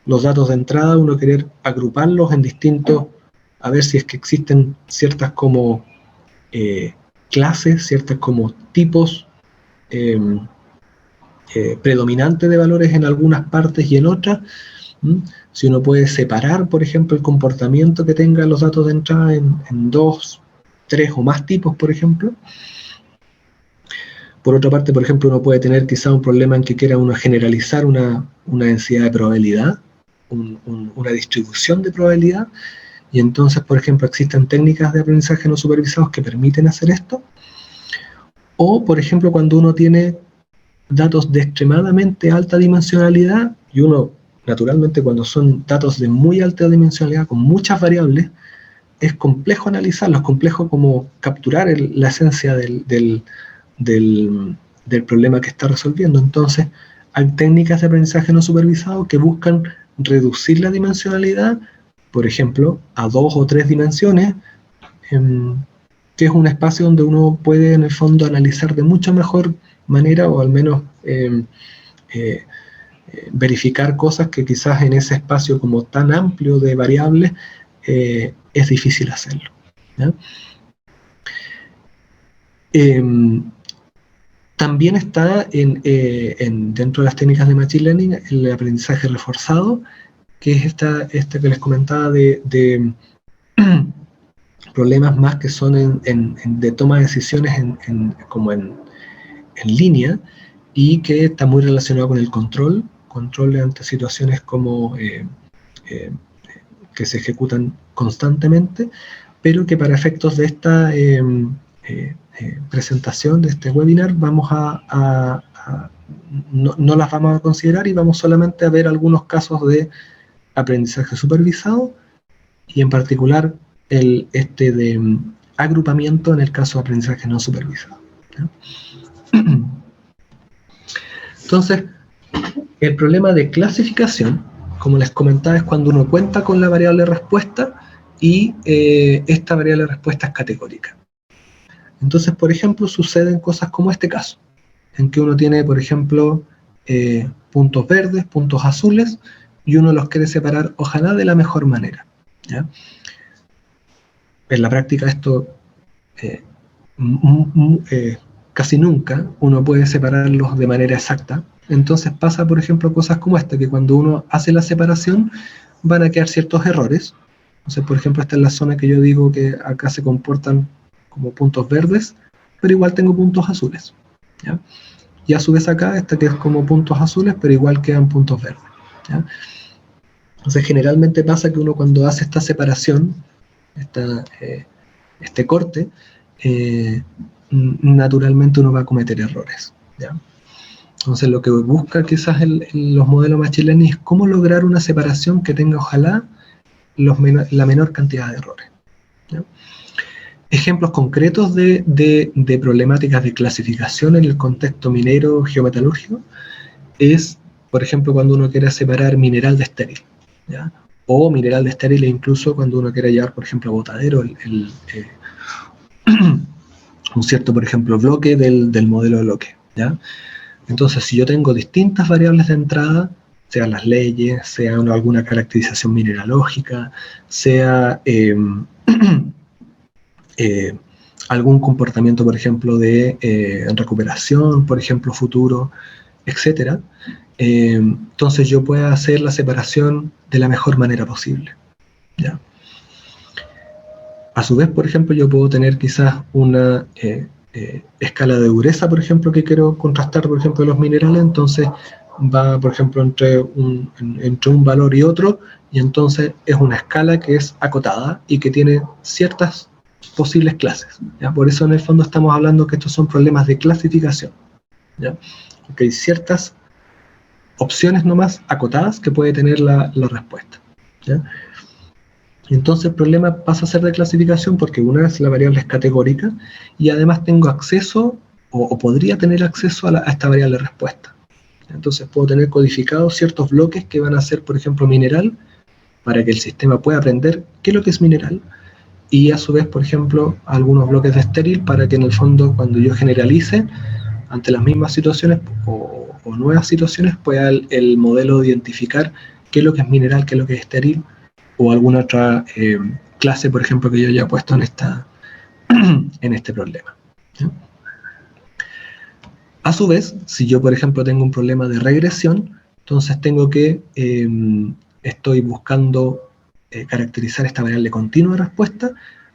los datos de entrada, uno querer agruparlos en distintos, a ver si es que existen ciertas como clases, ciertas como tipos predominantes de valores en algunas partes y en otras. Si uno puede separar, por ejemplo, el comportamiento que tengan los datos de entrada en 2, 3 o más tipos, por ejemplo. Por otra parte, por ejemplo, uno puede tener quizá un problema en que quiera uno generalizar una densidad de probabilidad, una distribución de probabilidad, y entonces, por ejemplo, existen técnicas de aprendizaje no supervisados que permiten hacer esto. O, por ejemplo, cuando uno tiene datos de extremadamente alta dimensionalidad, y uno, naturalmente, cuando son datos de muy alta dimensionalidad, con muchas variables, es complejo analizarlo, es complejo como capturar la esencia del problema que está resolviendo. Entonces, hay técnicas de aprendizaje no supervisado que buscan reducir la dimensionalidad, por ejemplo, a 2 o 3 dimensiones, que es un espacio donde uno puede, en el fondo, analizar de mucha mejor manera, o al menos verificar cosas que quizás en ese espacio como tan amplio de variables es difícil hacerlo, ¿ya? También está dentro de las técnicas de Machine Learning el aprendizaje reforzado, que es esta que les comentaba de problemas más que son de toma de decisiones como en línea, y que está muy relacionado con el control ante situaciones como que se ejecutan constantemente, pero que para efectos de esta presentación, de este webinar, no las vamos a considerar, y vamos solamente a ver algunos casos de aprendizaje supervisado, y en particular de agrupamiento en el caso de aprendizaje no supervisado, ¿ya? Entonces, el problema de clasificación, como les comentaba, es cuando uno cuenta con la variable respuesta y esta variable respuesta es categórica. Entonces, por ejemplo, suceden cosas como este caso, en que uno tiene, por ejemplo, puntos verdes, puntos azules, y uno los quiere separar, ojalá de la mejor manera, ¿ya? En la práctica esto casi nunca uno puede separarlos de manera exacta. Entonces pasa, por ejemplo, cosas como esta, que cuando uno hace la separación van a quedar ciertos errores. Entonces, por ejemplo, esta es la zona que yo digo que acá se comportan como puntos verdes, pero igual tengo puntos azules, ¿ya? Y a su vez acá, esta que es como puntos azules, pero igual quedan puntos verdes, ¿ya? Entonces, generalmente pasa que uno, cuando hace esta separación, este corte, naturalmente uno va a cometer errores, ¿ya? Entonces, lo que busca quizás los modelos Machine Learning es cómo lograr una separación que tenga, ojalá, la menor cantidad de errores, ¿ya? Ejemplos concretos de problemáticas de clasificación en el contexto minero geometalúrgico es, por ejemplo, cuando uno quiere separar mineral de estéril, ¿ya? O mineral de estéril, incluso cuando uno quiere llevar, por ejemplo, a botadero un cierto, por ejemplo, bloque del modelo de bloque, ¿ya? Entonces, si yo tengo distintas variables de entrada, sean las leyes, sea alguna caracterización mineralógica, sea algún comportamiento, por ejemplo, de recuperación, por ejemplo, futuro, etcétera, entonces yo puedo hacer la separación de la mejor manera posible, ¿ya? A su vez, por ejemplo, yo puedo tener quizás una escala de dureza, por ejemplo, que quiero contrastar, por ejemplo, los minerales. Entonces va, por ejemplo, entre un valor y otro, y entonces es una escala que es acotada y que tiene ciertas posibles clases, ¿ya? Por eso, en el fondo, estamos hablando que estos son problemas de clasificación, ¿ya? Porque hay ciertas opciones nomás acotadas que puede tener la respuesta, ¿ya? Entonces el problema pasa a ser de clasificación, porque una vez la variable es categórica, y además tengo acceso, o podría tener acceso a esta variable respuesta. Entonces puedo tener codificados ciertos bloques que van a ser, por ejemplo, mineral, para que el sistema pueda aprender qué es lo que es mineral, y a su vez, por ejemplo, algunos bloques de estéril, para que en el fondo, cuando yo generalice ante las mismas situaciones o nuevas situaciones, pueda el modelo identificar qué es lo que es mineral, qué es lo que es estéril, o alguna otra clase, por ejemplo, que yo haya puesto en este problema, ¿sí? A su vez, si yo, por ejemplo, tengo un problema de regresión, entonces tengo que, estoy buscando caracterizar esta variable continua de respuesta.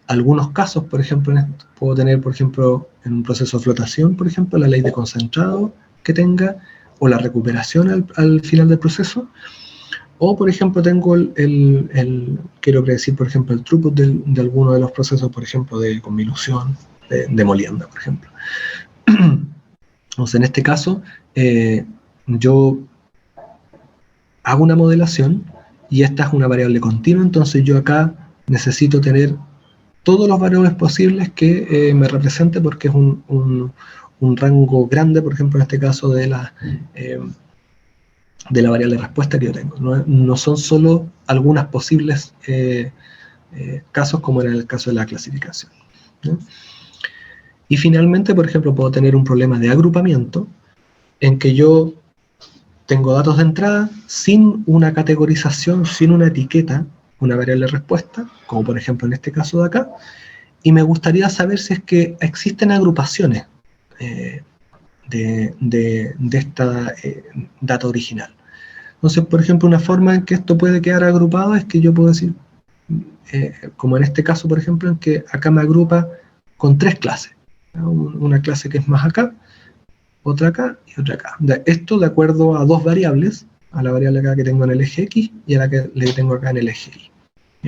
Algunos casos, por ejemplo, puedo tener, por ejemplo, en un proceso de flotación, por ejemplo, la ley de concentrado que tenga, o la recuperación al final del proceso. O, por ejemplo, tengo quiero predecir, por ejemplo, el throughput de alguno de los procesos, por ejemplo, de conminución, de molienda, por ejemplo. Entonces, en este caso, yo hago una modelación y esta es una variable continua, entonces yo acá necesito tener todos los variables posibles que me represente, porque es un rango grande, por ejemplo, en este caso de la variable de respuesta que yo tengo. No son solo algunas posibles casos, como en el caso de la clasificación, ¿no? Y finalmente, por ejemplo, puedo tener un problema de agrupamiento en que yo tengo datos de entrada sin una categorización, sin una etiqueta, una variable de respuesta, como por ejemplo en este caso de acá, y me gustaría saber si es que existen agrupaciones de esta data original. Entonces, por ejemplo, una forma en que esto puede quedar agrupado es que yo puedo decir, como en este caso, por ejemplo, en que acá me agrupa con 3 clases, ¿no? Una clase que es más acá, otra acá y otra acá. Esto de acuerdo a 2 variables, a la variable acá que tengo en el eje X y a la que le tengo acá en el eje Y,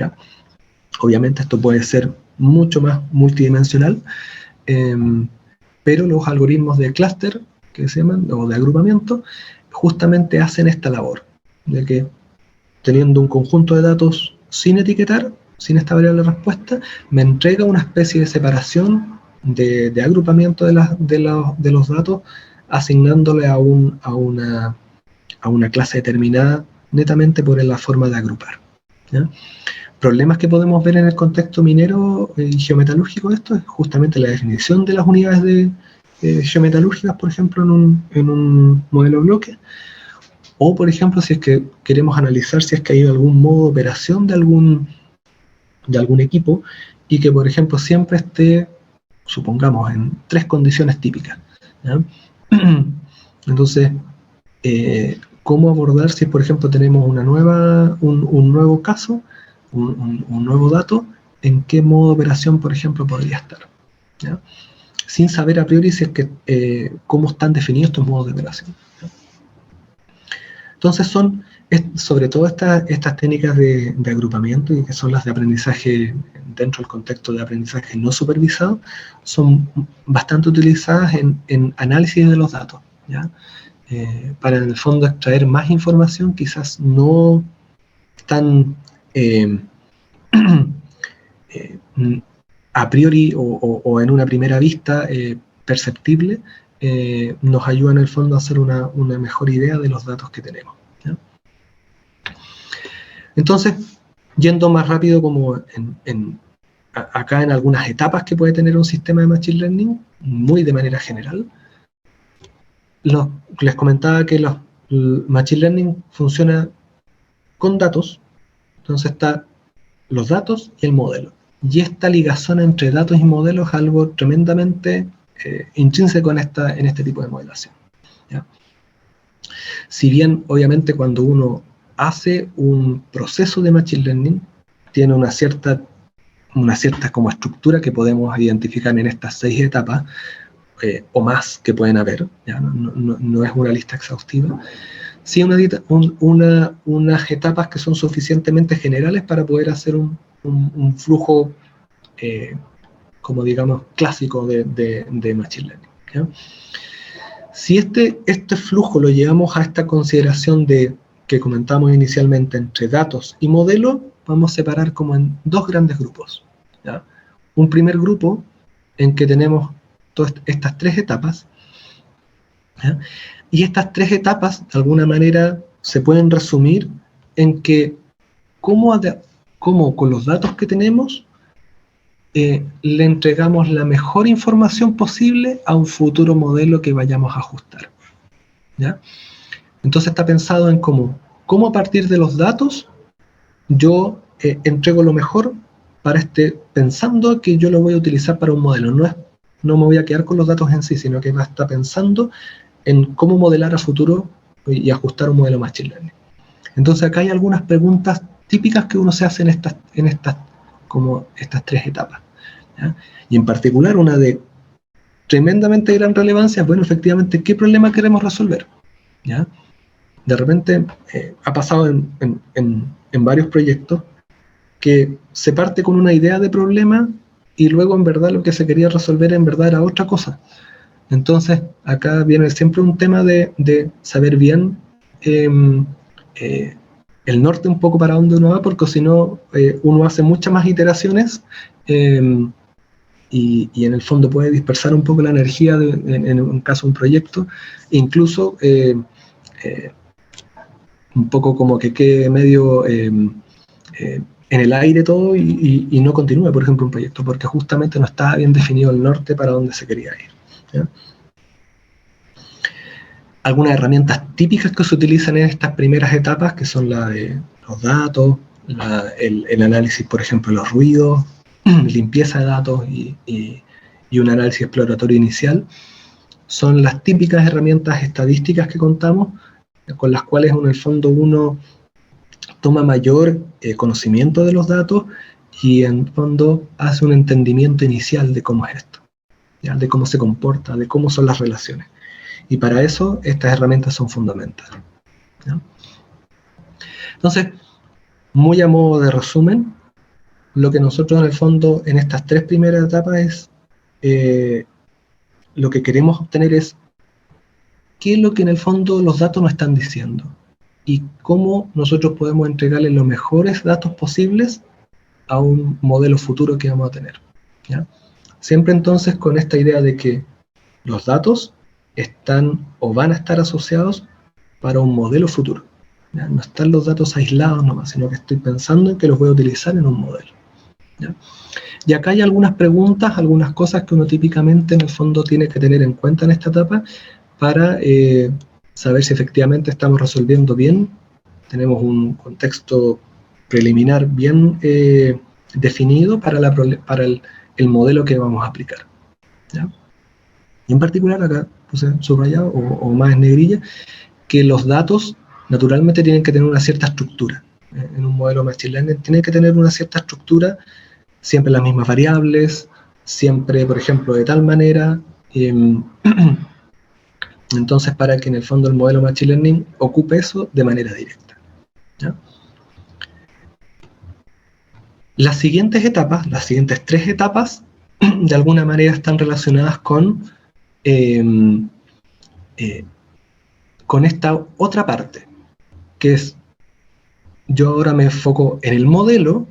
¿ya? Obviamente esto puede ser mucho más multidimensional, pero los algoritmos de clúster, que se llaman, o de agrupamiento, justamente hacen esta labor, de que teniendo un conjunto de datos sin etiquetar, sin esta variable de respuesta, me entrega una especie de separación de agrupamiento de los datos, asignándole a una clase determinada netamente por la forma de agrupar, ¿ya? Problemas que podemos ver en el contexto minero y geometalúrgico de esto es justamente la definición de las unidades geometalúrgicas, por ejemplo, en un modelo bloque, o por ejemplo si es que queremos analizar si es que hay algún modo de operación de algún equipo y que por ejemplo siempre esté, supongamos, en 3 condiciones típicas, ¿ya? Entonces, ¿cómo abordar si por ejemplo tenemos un nuevo caso, un nuevo dato, en qué modo de operación por ejemplo podría estar, ¿ya? Sin saber a priori si es que cómo están definidos estos modos de operación, ¿ya? Entonces son sobre todo estas técnicas de agrupamiento, y que son las de aprendizaje dentro del contexto de aprendizaje no supervisado, son bastante utilizadas en análisis de los datos, ¿ya? Para en el fondo extraer más información, quizás no tan a priori o en una primera vista perceptible, nos ayuda en el fondo a hacer una mejor idea de los datos que tenemos, ¿ya? Entonces, yendo más rápido como acá en algunas etapas que puede tener un sistema de Machine Learning, muy de manera general, les comentaba que el Machine Learning funciona con datos. Entonces está los datos y el modelo. Y esta ligazón entre datos y modelos es algo tremendamente intrínseco en este tipo de modelación, ¿ya? Si bien, obviamente, cuando uno hace un proceso de Machine Learning, tiene una cierta como estructura que podemos identificar en estas 6 etapas, o más que pueden haber, ¿ya? No es una lista exhaustiva. Sí, unas etapas que son suficientemente generales para poder hacer un flujo, como digamos, clásico de Machine Learning, ¿ya? Si este flujo lo llevamos a esta consideración que comentamos inicialmente entre datos y modelo, vamos a separar como en 2 grandes grupos, ¿ya? Un primer grupo en que tenemos todas estas 3 etapas, ¿ya? Y estas 3 etapas, de alguna manera, se pueden resumir en que cómo con los datos que tenemos le entregamos la mejor información posible a un futuro modelo que vayamos a ajustar, ¿ya? Entonces está pensado en cómo a partir de los datos yo entrego lo mejor pensando que yo lo voy a utilizar para un modelo. No me voy a quedar con los datos en sí, sino que va a estar pensando en cómo modelar a futuro y ajustar un modelo Machine Learning. Entonces acá hay algunas preguntas típicas que uno se hace en estas 3 etapas, ¿ya? Y en particular una de tremendamente gran relevancia, bueno, efectivamente, ¿qué problema queremos resolver? ¿Ya? De repente ha pasado en varios proyectos que se parte con una idea de problema y luego en verdad lo que se quería resolver en verdad era otra cosa. Entonces, acá viene siempre un tema de saber bien el norte un poco para dónde uno va, porque si no, uno hace muchas más iteraciones y en el fondo puede dispersar un poco la energía en un caso de un proyecto, e incluso un poco como que quede medio en el aire todo y no continúe, por ejemplo, un proyecto, porque justamente no estaba bien definido el norte para dónde se quería ir, ¿ya? Algunas herramientas típicas que se utilizan en estas primeras etapas, que son la de los datos, el análisis, por ejemplo, de los ruidos, limpieza de datos y un análisis exploratorio inicial, son las típicas herramientas estadísticas que contamos, con las cuales en el fondo uno toma mayor conocimiento de los datos y en el fondo hace un entendimiento inicial de cómo es esto, ¿ya? De cómo se comporta, de cómo son las relaciones. Y para eso estas herramientas son fundamentales, ¿ya? Entonces, muy a modo de resumen, lo que nosotros en el fondo en estas tres primeras etapas es, lo que queremos obtener es qué es lo que en el fondo los datos nos están diciendo y cómo nosotros podemos entregarle los mejores datos posibles a un modelo futuro que vamos a tener, ¿ya? Siempre entonces con esta idea de que los datos están o van a estar asociados para un modelo futuro, ¿ya? No están los datos aislados nomás, sino que estoy pensando en que los voy a utilizar en un modelo, ¿ya? Y acá hay algunas preguntas, algunas cosas que uno típicamente en el fondo tiene que tener en cuenta en esta etapa para saber si efectivamente estamos resolviendo bien, tenemos un contexto preliminar bien definido para el modelo que vamos a aplicar, ¿ya? Y en particular acá puse subrayado o más en negrilla, que los datos naturalmente tienen que tener una cierta estructura. En un modelo Machine Learning tiene que tener una cierta estructura, siempre las mismas variables, siempre, por ejemplo, de tal manera, entonces para que en el fondo el modelo Machine Learning ocupe eso de manera directa, ¿ya? Las siguientes etapas, las siguientes tres etapas, de alguna manera están relacionadas con esta otra parte, que es, yo ahora me enfoco en el modelo,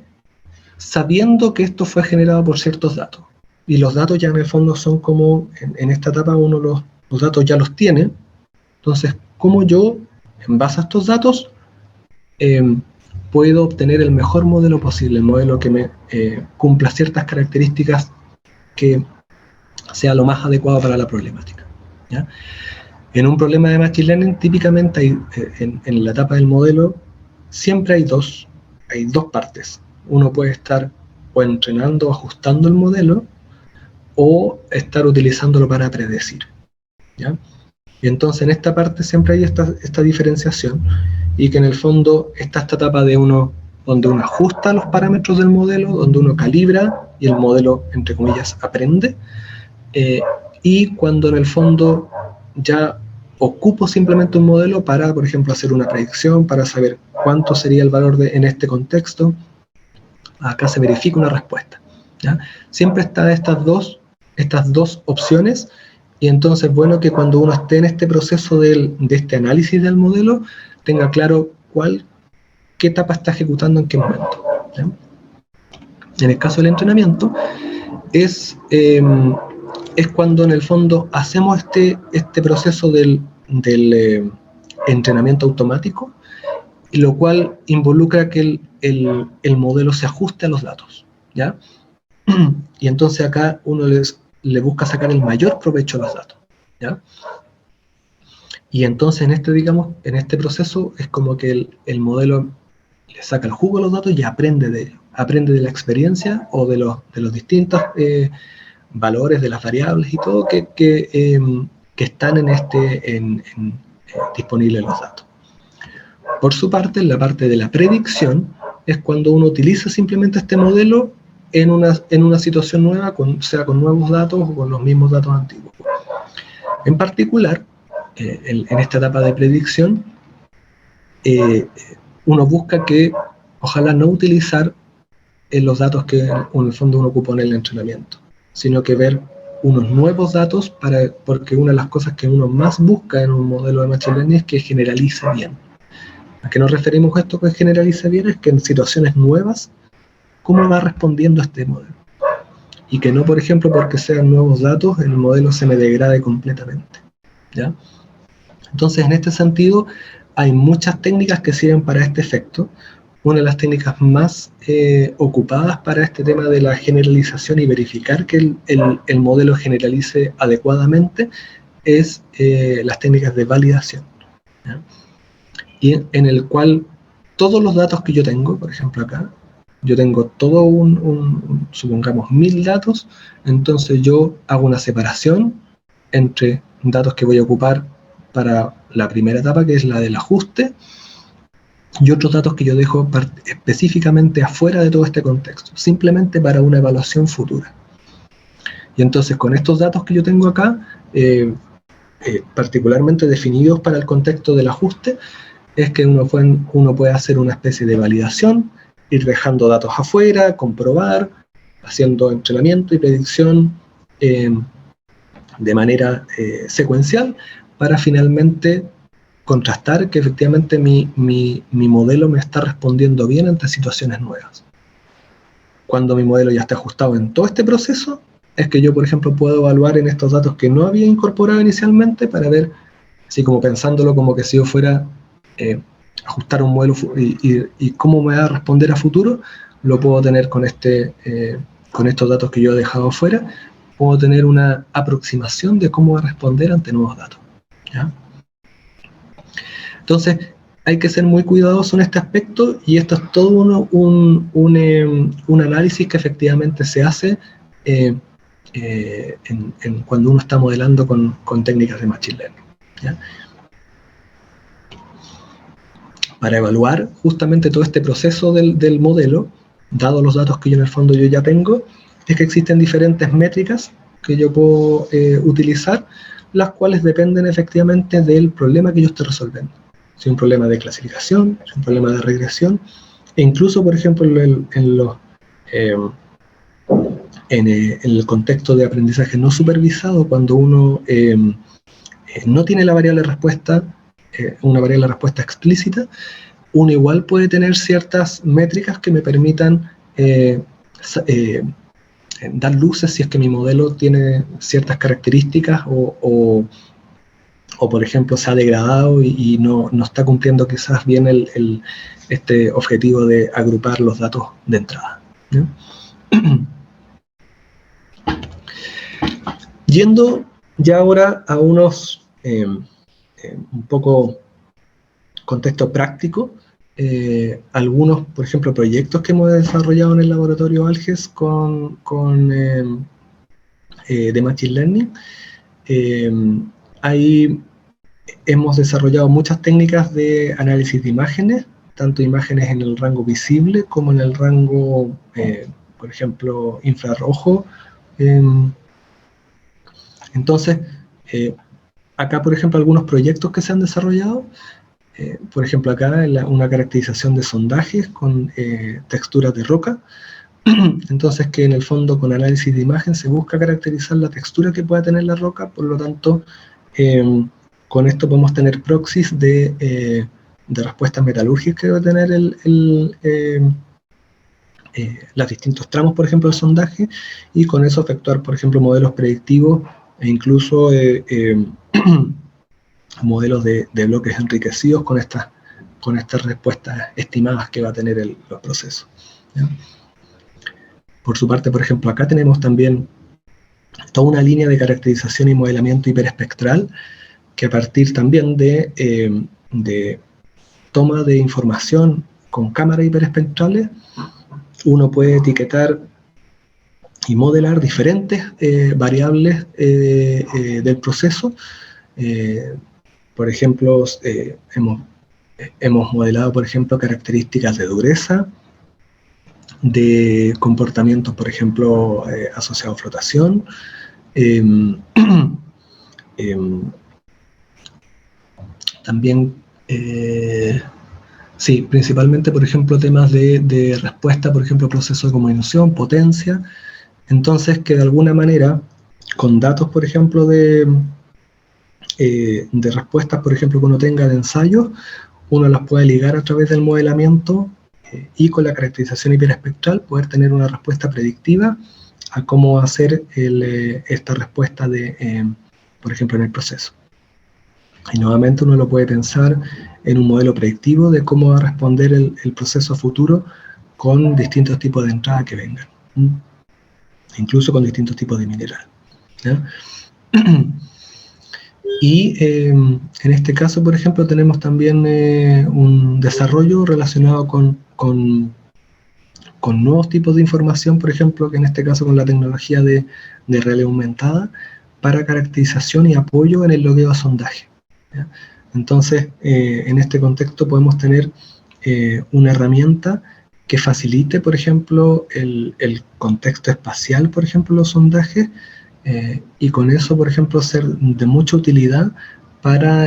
sabiendo que esto fue generado por ciertos datos. Y los datos ya en el fondo son como, en esta etapa uno los datos ya los tiene. Entonces, ¿cómo yo, en base a estos datos, puedo obtener el mejor modelo posible, el modelo que me cumpla ciertas características que sea lo más adecuado para la problemática, ¿ya? En un problema de Machine Learning, típicamente hay, en la etapa del modelo, siempre hay dos partes. Uno puede estar o entrenando o ajustando el modelo o estar utilizándolo para predecir, ¿ya? Y entonces en esta parte siempre hay esta diferenciación y que en el fondo está esta etapa de donde uno ajusta los parámetros del modelo, donde uno calibra y el modelo, entre comillas, aprende, y cuando en el fondo ya ocupo simplemente un modelo para, por ejemplo, hacer una predicción, para saber cuánto sería el valor en este contexto, acá se verifica una respuesta, ¿ya? Siempre está estas dos opciones, y entonces bueno que cuando uno esté en este proceso de este análisis del modelo, tenga claro qué etapa está ejecutando en qué momento, ¿ya? En el caso del entrenamiento, es cuando en el fondo hacemos este proceso del entrenamiento automático, y lo cual involucra que el modelo se ajuste a los datos, ¿ya? Y entonces acá uno le busca sacar el mayor provecho a los datos, ¿ya? Y entonces en este proceso es como que el modelo le saca el jugo a los datos y aprende de la experiencia o de los distintos valores de las variables y todo que están disponibles en los datos. Por su parte, en la parte de la predicción, es cuando uno utiliza simplemente este modelo en una situación nueva, sea con nuevos datos o con los mismos datos antiguos. En particular, en esta etapa de predicción, uno busca que ojalá no utilizar los datos que en el fondo uno ocupó en el entrenamiento, sino que ver unos nuevos datos, porque una de las cosas que uno más busca en un modelo de Machine Learning es que generalice bien. ¿A qué nos referimos esto que generalice bien? Es que en situaciones nuevas, ¿cómo va respondiendo este modelo? Y que no, por ejemplo, porque sean nuevos datos, el modelo se me degrade completamente, ¿ya? Entonces, en este sentido, hay muchas técnicas que sirven para este efecto. Una de las técnicas más ocupadas para este tema de la generalización y verificar que el modelo generalice adecuadamente es las técnicas de validación, ¿ya? Y en el cual todos los datos que yo tengo, por ejemplo acá, yo tengo todo supongamos 1000 datos, entonces yo hago una separación entre datos que voy a ocupar para la primera etapa, que es la del ajuste, y otros datos que yo dejo específicamente afuera de todo este contexto, simplemente para una evaluación futura. Y entonces con estos datos que yo tengo acá, particularmente definidos para el contexto del ajuste, es que uno puede hacer una especie de validación, ir dejando datos afuera, comprobar, haciendo entrenamiento y predicción de manera secuencial, para finalmente contrastar que efectivamente mi modelo me está respondiendo bien ante situaciones nuevas. Cuando mi modelo ya está ajustado en todo este proceso, es que yo, por ejemplo, puedo evaluar en estos datos que no había incorporado inicialmente para ver, así como pensándolo como que si yo fuera ajustar un modelo y cómo me va a responder a futuro, lo puedo tener con estos datos que yo he dejado afuera, puedo tener una aproximación de cómo va a responder ante nuevos datos, ¿ya? Entonces, hay que ser muy cuidadoso en este aspecto, y esto es todo un análisis que efectivamente se hace cuando uno está modelando con técnicas de Machine Learning, ¿ya? Para evaluar justamente todo este proceso del modelo, dado los datos que yo en el fondo yo ya tengo, es que existen diferentes métricas que yo puedo utilizar, las cuales dependen efectivamente del problema que yo esté resolviendo. Si es un problema de clasificación, si es un problema de regresión, e incluso, por ejemplo, en el contexto de aprendizaje no supervisado, cuando uno no tiene la variable respuesta, una variable respuesta explícita, uno igual puede tener ciertas métricas que me permitan dar luces si es que mi modelo tiene ciertas características o por ejemplo se ha degradado y no está cumpliendo quizás bien este objetivo de agrupar los datos de entrada, ¿no? Yendo ya ahora a unos un poco contexto práctico, algunos, por ejemplo, proyectos que hemos desarrollado en el laboratorio ALGES de Machine Learning. Ahí hemos desarrollado muchas técnicas de análisis de imágenes, tanto imágenes en el rango visible como en el rango, por ejemplo, infrarrojo. Entonces, acá, por ejemplo, algunos proyectos que se han desarrollado, por ejemplo, acá una caracterización de sondajes con texturas de roca. Entonces, que en el fondo con análisis de imagen se busca caracterizar la textura que pueda tener la roca, por lo tanto, con esto podemos tener proxies de respuestas metalúrgicas que va a tener los distintos tramos, por ejemplo, del sondaje, y con eso efectuar, por ejemplo, modelos predictivos e incluso modelos de bloques enriquecidos con estas respuestas estimadas que va a tener los procesos, ¿ya? Por su parte, por ejemplo, acá tenemos también toda una línea de caracterización y modelamiento hiperespectral, que a partir también de toma de información con cámaras hiperespectrales, uno puede etiquetar y modelar diferentes variables del proceso. Por ejemplo, hemos modelado, por ejemplo, características de dureza, de comportamientos, por ejemplo, asociados a flotación, también, sí, principalmente, por ejemplo, temas de respuesta, por ejemplo, proceso de comunicación, potencia. Entonces, que de alguna manera con datos, por ejemplo, de respuestas, por ejemplo, que uno tenga de ensayos, uno las puede ligar a través del modelamiento y con la caracterización hiperespectral poder tener una respuesta predictiva a cómo hacer esta respuesta por ejemplo, en el proceso. Y nuevamente uno lo puede pensar en un modelo predictivo de cómo va a responder el proceso futuro con distintos tipos de entrada que vengan, incluso con distintos tipos de mineral, ¿ya? Y en este caso, por ejemplo, tenemos también un desarrollo relacionado con nuevos tipos de información, por ejemplo, que en este caso con la tecnología de realidad aumentada, para caracterización y apoyo en el logueo a sondaje, ¿ya? Entonces, en este contexto podemos tener una herramienta que facilite, por ejemplo, el contexto espacial, por ejemplo, los sondajes, y con eso, por ejemplo, ser de mucha utilidad para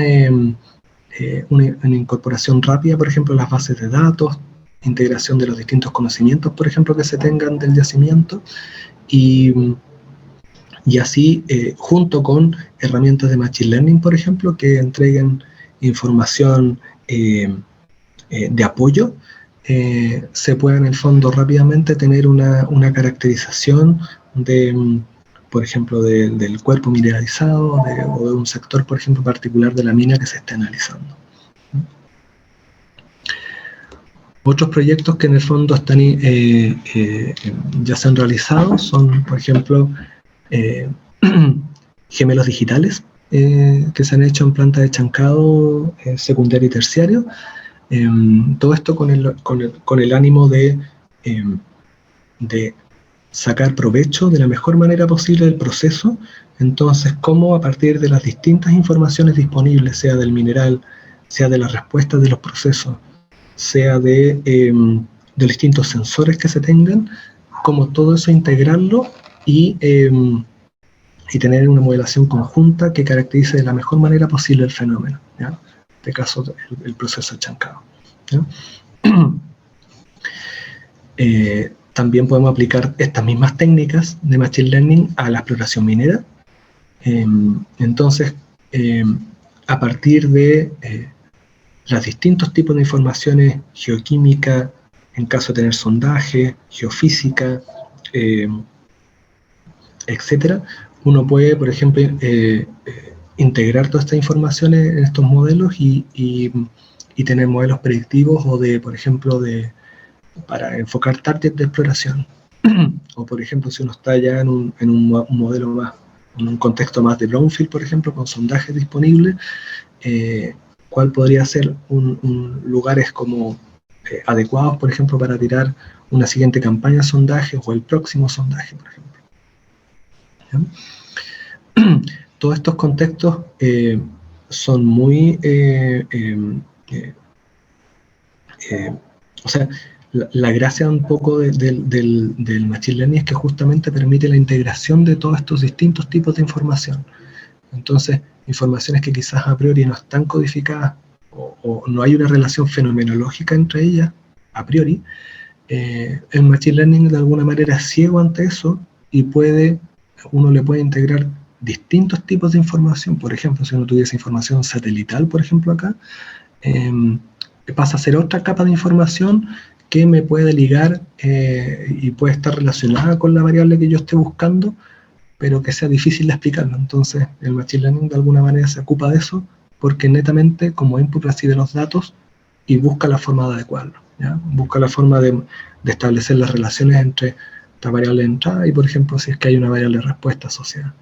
una incorporación rápida, por ejemplo, en las bases de datos, integración de los distintos conocimientos, por ejemplo, que se tengan del yacimiento, y así, junto con herramientas de Machine Learning, por ejemplo, que entreguen información de apoyo, se pueda en el fondo rápidamente tener una caracterización por ejemplo, del cuerpo mineralizado o de un sector, por ejemplo, particular de la mina que se esté analizando. Otros proyectos que en el fondo están ya se han realizado son, por ejemplo, gemelos digitales que se han hecho en planta de chancado secundario y terciario. Todo esto con el ánimo de sacar provecho de la mejor manera posible del proceso. Entonces, cómo a partir de las distintas informaciones disponibles, sea del mineral, sea de las respuestas de los procesos, sea de los distintos sensores que se tengan, cómo todo eso integrarlo y tener una modelación conjunta que caracterice de la mejor manera posible el fenómeno, ¿ya? En este caso, el proceso de chancado, ¿ya? También podemos aplicar estas mismas técnicas de Machine Learning a la exploración minera. Entonces, a partir de los distintos tipos de informaciones geoquímica, en caso de tener sondaje, geofísica, etcétera, uno puede, por ejemplo, integrar todas estas informaciones en estos modelos y tener modelos predictivos o por ejemplo, para enfocar targets de exploración. O, por ejemplo, si uno está ya en un modelo más, en un contexto más de brownfield, por ejemplo, con sondajes disponibles, cuál podría ser lugares como adecuados, por ejemplo, para tirar una siguiente campaña de sondaje o el próximo sondaje, por ejemplo. ¿Ya? Todos estos contextos son muy... o sea, la gracia un poco del Machine Learning es que justamente permite la integración de todos estos distintos tipos de información. Entonces, informaciones que quizás a priori no están codificadas o no hay una relación fenomenológica entre ellas, a priori, el Machine Learning de alguna manera es ciego ante eso y uno le puede integrar distintos tipos de información. Por ejemplo, si uno tuviese información satelital, por ejemplo acá, pasa a ser otra capa de información que me puede ligar y puede estar relacionada con la variable que yo esté buscando, pero que sea difícil de explicarlo. Entonces, el Machine Learning de alguna manera se ocupa de eso, porque netamente como input recibe los datos y busca la forma de adecuarlo, ¿ya? Busca la forma de establecer las relaciones entre esta variable de entrada y, por ejemplo, si es que hay una variable de respuesta asociada.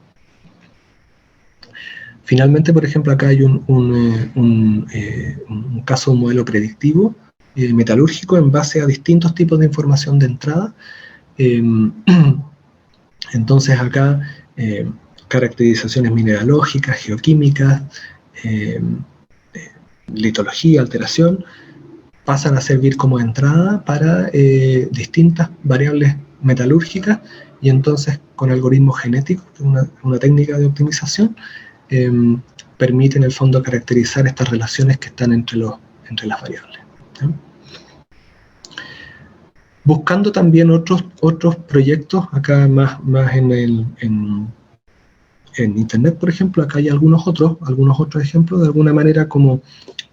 Finalmente, por ejemplo, acá hay un caso de un modelo predictivo metalúrgico en base a distintos tipos de información de entrada. Entonces acá caracterizaciones mineralógicas, geoquímicas, litología, alteración, pasan a servir como entrada para distintas variables metalúrgicas, y entonces con algoritmos genéticos, una técnica de optimización, permite en el fondo caracterizar estas relaciones que están entre las variables, ¿sí? Buscando también otros proyectos, acá más en en Internet, por ejemplo. Acá hay algunos otros ejemplos, de alguna manera como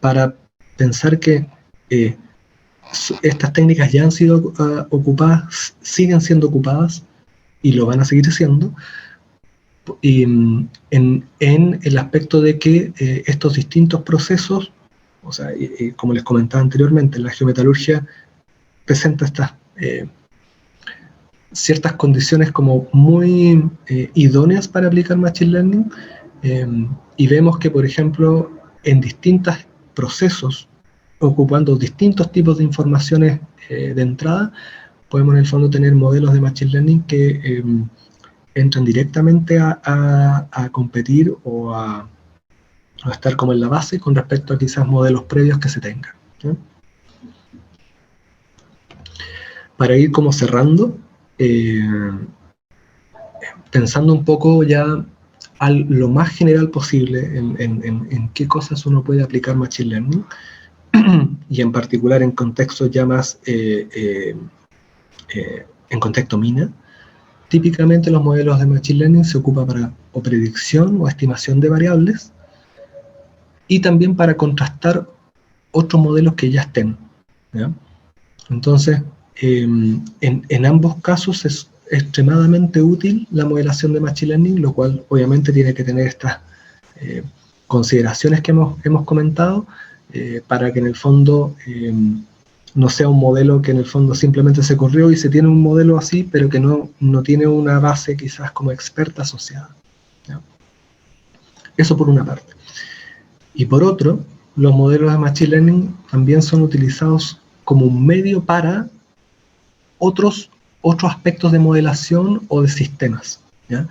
para pensar que estas técnicas ya han sido ocupadas, siguen siendo ocupadas y lo van a seguir siendo, y en el aspecto de que estos distintos procesos, o sea, como les comentaba anteriormente, la geometalurgia presenta estas ciertas condiciones como muy idóneas para aplicar Machine Learning, y vemos que, por ejemplo, en distintos procesos, ocupando distintos tipos de informaciones de entrada, podemos en el fondo tener modelos de Machine Learning que entran directamente a competir o a estar como en la base con respecto a quizás modelos previos que se tengan, ¿sí? Para ir como cerrando, pensando un poco ya lo más general posible en qué cosas uno puede aplicar Machine Learning, y en particular en contextos ya más en contexto mina. Típicamente los modelos de Machine Learning se ocupan para o predicción o estimación de variables, y también para contrastar otros modelos que ya estén, ¿ya? Entonces, en ambos casos es extremadamente útil la modelación de Machine Learning, lo cual obviamente tiene que tener estas consideraciones que hemos comentado, para que en el fondo no sea un modelo que en el fondo simplemente se corrió y se tiene un modelo así, pero que no tiene una base quizás como experta asociada, ¿ya? Eso por una parte. Y por otro, los modelos de Machine Learning también son utilizados como un medio para otros aspectos de modelación o de sistemas, ¿ya?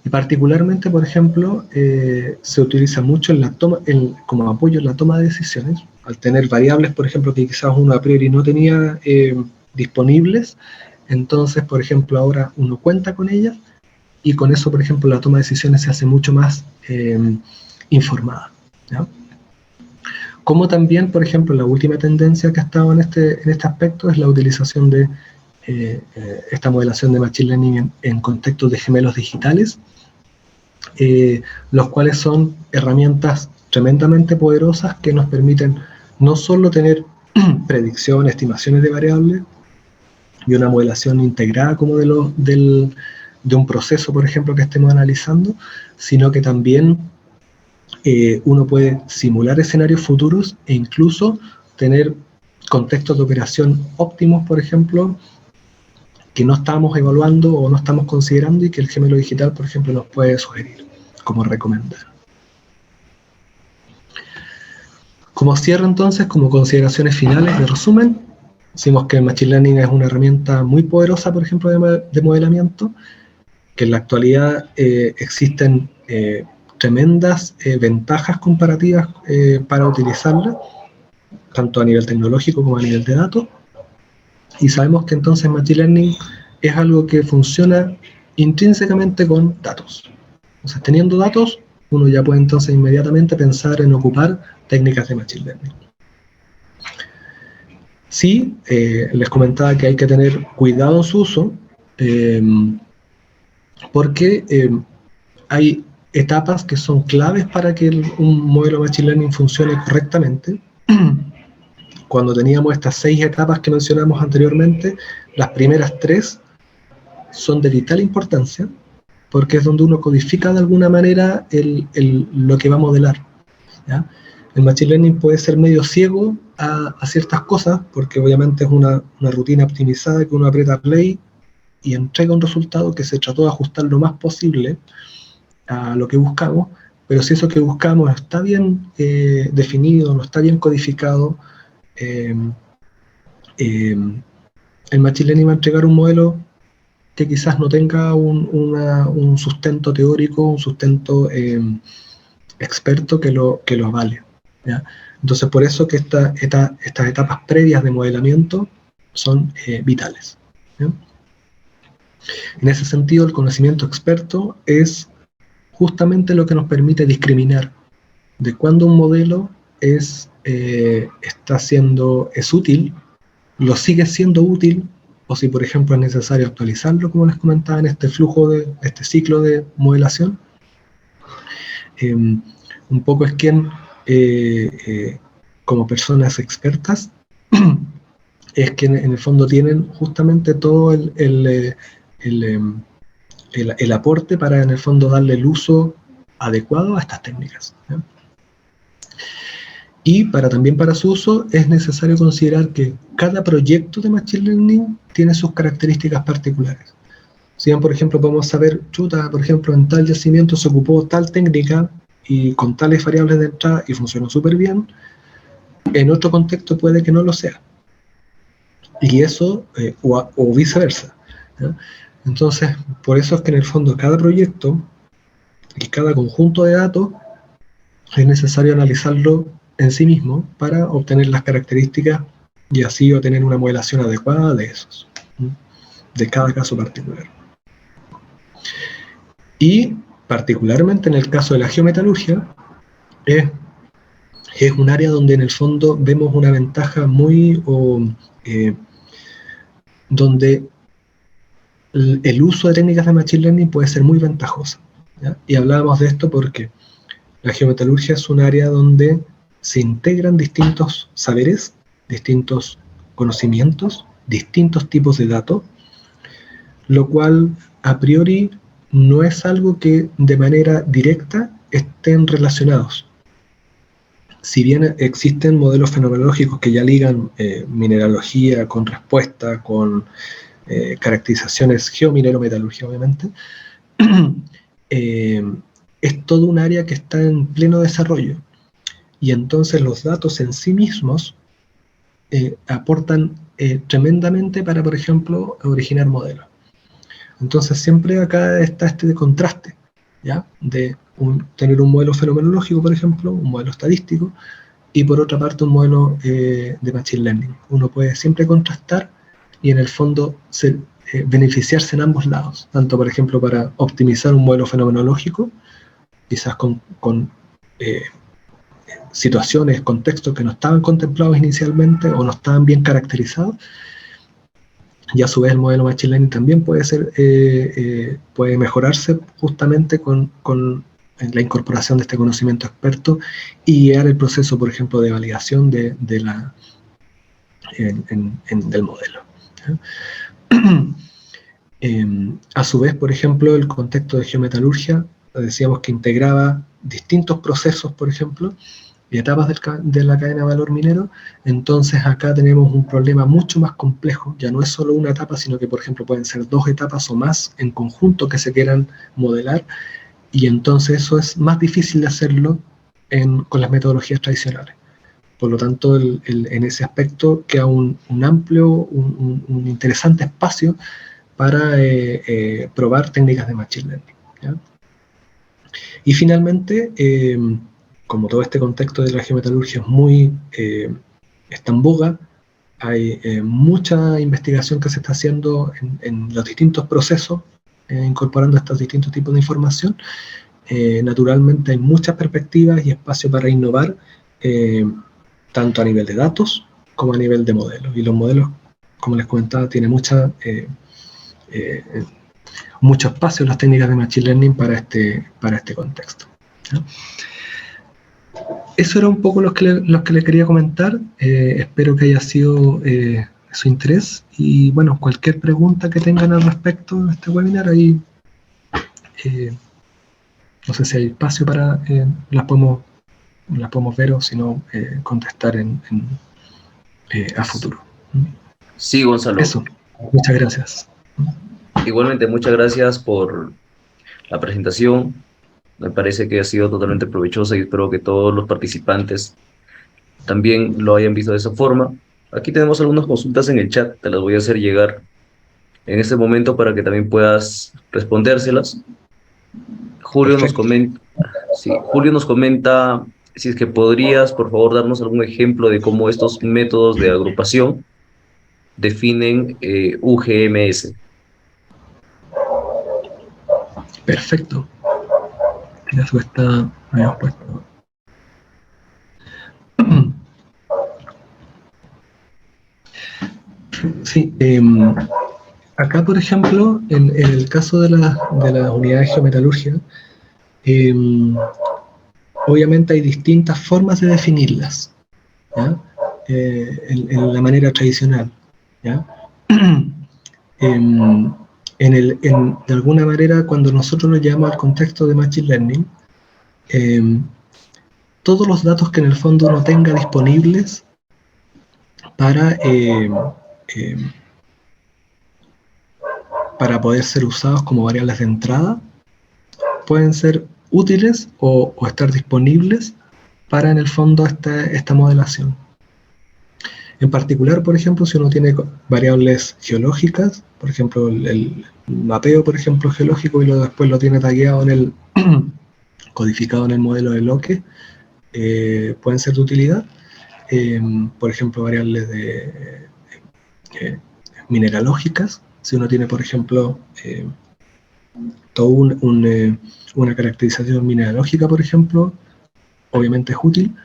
Y particularmente, por ejemplo, se utiliza mucho como apoyo en la toma de decisiones, al tener variables, por ejemplo, que quizás uno a priori no tenía disponibles. Entonces, por ejemplo, ahora uno cuenta con ellas, y con eso, por ejemplo, la toma de decisiones se hace mucho más informada, ¿ya? Como también, por ejemplo, la última tendencia que ha estado en este aspecto es la utilización de esta modelación de Machine Learning en contextos de gemelos digitales, los cuales son herramientas tremendamente poderosas que nos permiten no solo tener predicción, estimaciones de variables y una modelación integrada como de un proceso, por ejemplo, que estemos analizando, sino que también uno puede simular escenarios futuros e incluso tener contextos de operación óptimos, por ejemplo, que no estamos evaluando o no estamos considerando, y que el gemelo digital, por ejemplo, nos puede sugerir, como recomendar. Como cierre, entonces, como consideraciones finales de resumen, decimos que el Machine Learning es una herramienta muy poderosa, por ejemplo, de modelamiento, que en la actualidad existen tremendas ventajas comparativas para utilizarla, tanto a nivel tecnológico como a nivel de datos. Y sabemos que entonces Machine Learning es algo que funciona intrínsecamente con datos. Entonces, teniendo datos, uno ya puede entonces inmediatamente pensar en ocupar técnicas de Machine Learning. Sí, les comentaba que hay que tener cuidado en su uso, porque hay etapas que son claves para que un modelo de Machine Learning funcione correctamente. Cuando teníamos estas 6 etapas que mencionamos anteriormente, las primeras 3 son de vital importancia, porque es donde uno codifica de alguna manera lo que va a modelar, ¿ya? El Machine Learning puede ser medio ciego a ciertas cosas, porque obviamente es una rutina optimizada que uno aprieta play y entrega un resultado que se trató de ajustar lo más posible a lo que buscamos, pero si eso que buscamos está bien definido, no está bien codificado, el Machine Learning va a entregar un modelo que quizás no tenga un sustento teórico, un sustento experto que lo avale, ¿ya? Entonces, por eso que estas etapas previas de modelamiento son vitales, ¿ya? En ese sentido, el conocimiento experto es justamente lo que nos permite discriminar de cuándo un modelo es útil, lo sigue siendo útil, o si por ejemplo es necesario actualizarlo, como les comentaba, en este flujo este ciclo de modelación, un poco es quien, como personas expertas, es que en el fondo tienen justamente todo el aporte para en el fondo darle el uso adecuado a estas técnicas, ¿ya? Y también para su uso es necesario considerar que cada proyecto de Machine Learning tiene sus características particulares. Si bien, por ejemplo, podemos saber, por ejemplo, en tal yacimiento se ocupó tal técnica y con tales variables de entrada y funcionó súper bien, en otro contexto puede que no lo sea. Y eso, o viceversa, ¿ya? Entonces, por eso es que en el fondo cada proyecto y cada conjunto de datos es necesario analizarlo en sí mismo para obtener las características y así obtener una modelación adecuada de esos, de cada caso particular. Y particularmente en el caso de la geometalurgia, es un área donde en el fondo vemos una ventaja donde el uso de técnicas de Machine Learning puede ser muy ventajoso, ¿ya? Y hablábamos de esto porque la geometalurgia es un área donde se integran distintos saberes, distintos conocimientos, distintos tipos de datos, lo cual a priori no es algo que de manera directa estén relacionados. Si bien existen modelos fenomenológicos que ya ligan mineralogía con respuesta, con caracterizaciones geominerometalurgia, obviamente, es todo un área que está en pleno desarrollo. Y entonces los datos en sí mismos aportan tremendamente para, por ejemplo, originar modelos. Entonces siempre acá está este contraste, ¿ya? De tener un modelo fenomenológico, por ejemplo, un modelo estadístico, y por otra parte un modelo de Machine Learning. Uno puede siempre contrastar y en el fondo beneficiarse en ambos lados, tanto por ejemplo para optimizar un modelo fenomenológico, quizás con situaciones, contextos que no estaban contemplados inicialmente o no estaban bien caracterizados, y a su vez el modelo Machine Learning también puede mejorarse justamente con la incorporación de este conocimiento experto y guiar el proceso, por ejemplo, de validación del modelo. A su vez, por ejemplo, el contexto de geometalurgia, decíamos que integraba distintos procesos, por ejemplo, y etapas de la cadena de valor minero. Entonces acá tenemos un problema mucho más complejo, ya no es solo una etapa, sino que por ejemplo pueden ser 2 etapas o más en conjunto que se quieran modelar, y entonces eso es más difícil de hacerlo con las metodologías tradicionales. Por lo tanto, en ese aspecto queda un amplio, un interesante espacio para probar técnicas de Machine Learning, ¿ya? Y finalmente, como todo este contexto de la geometalurgia está en boga, hay mucha investigación que se está haciendo en los distintos procesos, incorporando estos distintos tipos de información. Naturalmente hay muchas perspectivas y espacio para innovar, tanto a nivel de datos como a nivel de modelos. Y los modelos, como les comentaba, tienen mucho espacio en las técnicas de Machine Learning para este contexto, ¿no? Eso era un poco los que le quería comentar. Espero que haya sido su interés. Y bueno, cualquier pregunta que tengan al respecto de este webinar, ahí no sé si hay espacio para las podemos ver o si no contestar a futuro. Sí, Gonzalo. Eso, muchas gracias. Igualmente, muchas gracias por la presentación. Me parece que ha sido totalmente provechosa y espero que todos los participantes también lo hayan visto de esa forma. Aquí tenemos algunas consultas en el chat, te las voy a hacer llegar en este momento para que también puedas respondérselas. Julio nos comenta, sí, Julio nos comenta si es que podrías, por favor, darnos algún ejemplo de cómo estos métodos de agrupación definen UGMS. Perfecto. Eso está habíamos puesto. Sí, acá por ejemplo, en el caso de las unidades de geometalurgia, obviamente hay distintas formas de definirlas, ¿ya? En la manera tradicional, ¿ya? De alguna manera, cuando nosotros lo llevamos al contexto de Machine Learning, todos los datos que en el fondo uno tenga disponibles para, eh, para poder ser usados como variables de entrada, pueden ser útiles o estar disponibles para en el fondo esta modelación. En particular, por ejemplo, si uno tiene variables geológicas, por ejemplo, el mapeo, por ejemplo, geológico, y después lo tiene tagueado en el codificado en el modelo de Loque, pueden ser de utilidad. Por ejemplo, variables mineralógicas. Si uno tiene, por ejemplo, toda una caracterización mineralógica, por ejemplo, obviamente es útil.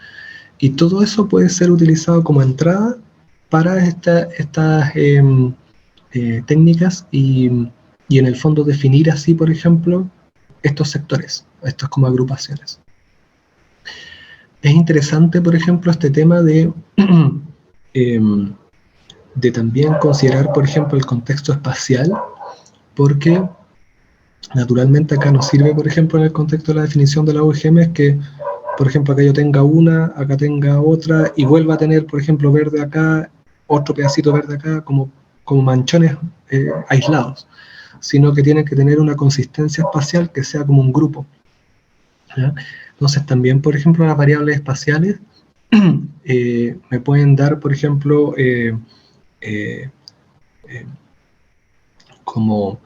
Y todo eso puede ser utilizado como entrada para estas técnicas y en el fondo definir así, por ejemplo, estos sectores, estas como agrupaciones. Es interesante, por ejemplo, este tema de también considerar, por ejemplo, el contexto espacial, porque naturalmente acá nos sirve, por ejemplo, en el contexto de la definición de la UGM, es que, por ejemplo, acá yo tenga una, acá tenga otra, y vuelva a tener, por ejemplo, verde acá, otro pedacito verde acá, como manchones aislados, sino que tienen que tener una consistencia espacial que sea como un grupo, ¿ya? Entonces también, por ejemplo, las variables espaciales me pueden dar, por ejemplo, como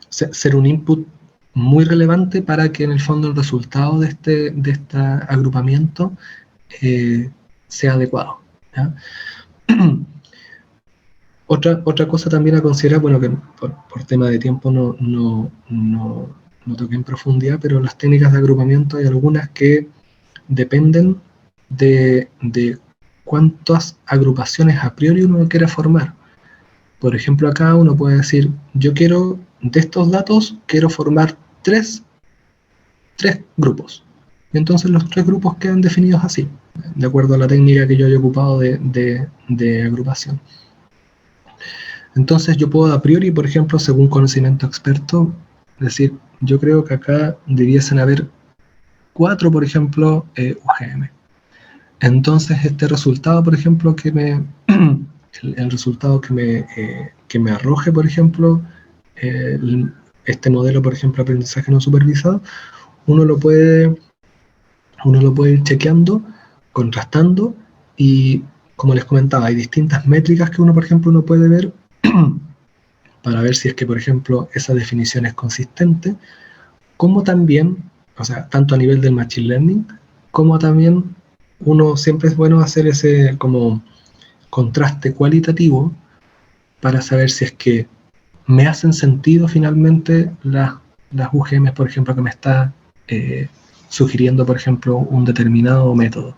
ser un input muy relevante para que en el fondo el resultado de este agrupamiento sea adecuado, ¿ya? Otra cosa también a considerar, bueno, que por tema de tiempo no toqué en profundidad, pero las técnicas de agrupamiento hay algunas que dependen de cuántas agrupaciones a priori uno quiera formar. Por ejemplo, acá uno puede decir, yo quiero, de estos datos, quiero formar tres grupos. Y entonces los 3 grupos quedan definidos así, de acuerdo a la técnica que yo haya ocupado de agrupación. Entonces yo puedo a priori, por ejemplo, según conocimiento experto, decir, yo creo que acá debiesen haber 4, por ejemplo, UGM. Entonces este resultado, por ejemplo, el resultado que me arroje, por ejemplo, este modelo, por ejemplo, aprendizaje no supervisado, uno lo puede ir chequeando, contrastando, y como les comentaba, hay distintas métricas que uno, por ejemplo, uno puede ver para ver si es que, por ejemplo, esa definición es consistente, como también, o sea, tanto a nivel del Machine Learning, como también uno siempre es bueno hacer ese como contraste cualitativo para saber si es que me hacen sentido finalmente las UGMs, por ejemplo, que me está sugiriendo, por ejemplo, un determinado método.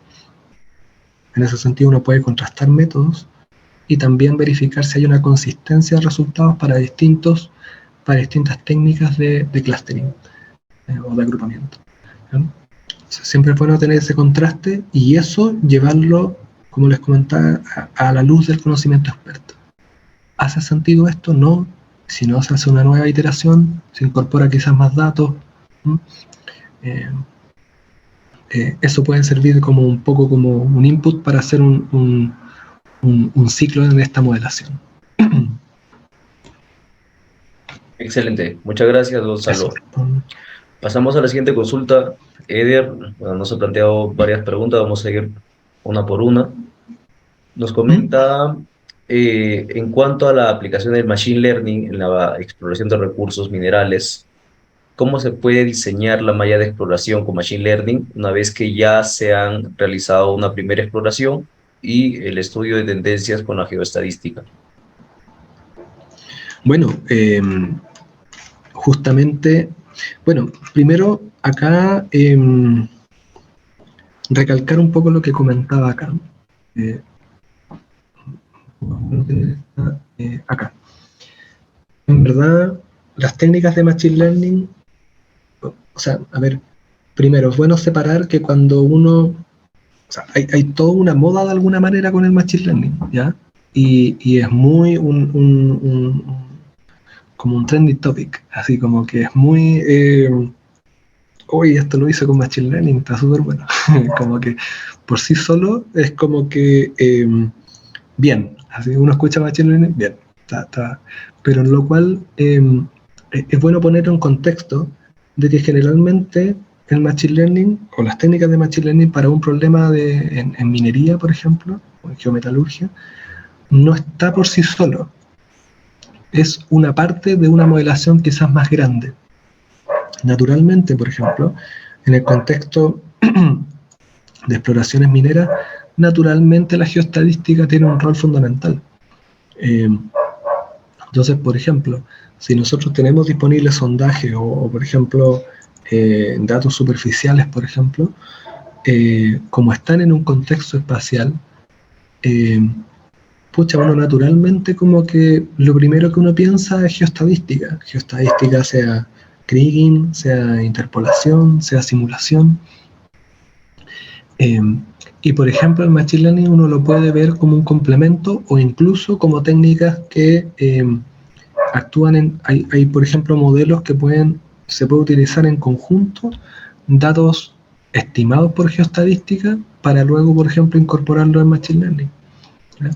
En ese sentido uno puede contrastar métodos y también verificar si hay una consistencia de resultados para distintas técnicas de clustering o de agrupamiento, ¿no? Siempre es bueno tener ese contraste y eso llevarlo, como les comentaba, a la luz del conocimiento experto. ¿Hace sentido esto? No. Si no, se hace una nueva iteración, se incorpora quizás más datos. Eso puede servir como un poco como un input para hacer un ciclo en esta modelación. Excelente, muchas gracias, Gonzalo. Pasamos a la siguiente consulta. Eder, bueno, nos ha planteado varias preguntas, vamos a ir una por una. Nos comenta en cuanto a la aplicación del Machine Learning en la exploración de recursos minerales, ¿cómo se puede diseñar la malla de exploración con Machine Learning una vez que ya se han realizado una primera exploración y el estudio de tendencias con la geoestadística? Bueno, justamente, bueno, primero acá recalcar un poco lo que comentaba acá. Acá. En verdad, las técnicas de Machine Learning, o sea, a ver, primero, es bueno separar que cuando uno, o sea, hay toda una moda de alguna manera con el Machine Learning, ¿ya? Y es muy como un trending topic, así como que es muy, oye, esto lo hice con Machine Learning, está súper bueno. Como que por sí solo es como que bien, así uno escucha Machine Learning, bien, está. Pero en lo cual es bueno poner en contexto de que generalmente el Machine Learning o las técnicas de Machine Learning para un problema en minería, por ejemplo, o en geometalurgia, no está por sí solo. Es una parte de una modelación quizás más grande. Naturalmente, por ejemplo, en el contexto de exploraciones mineras, naturalmente la geoestadística tiene un rol fundamental. Entonces, por ejemplo, si nosotros tenemos disponible sondaje o por ejemplo, datos superficiales, por ejemplo, como están en un contexto espacial, pucha, uno naturalmente como que lo primero que uno piensa es geoestadística sea kriging, sea interpolación, sea simulación. Y por ejemplo el Machine Learning uno lo puede ver como un complemento o incluso como técnicas que actúan hay por ejemplo modelos que se puede utilizar en conjunto datos estimados por geoestadística para luego por ejemplo incorporarlo en Machine Learning, ¿ya?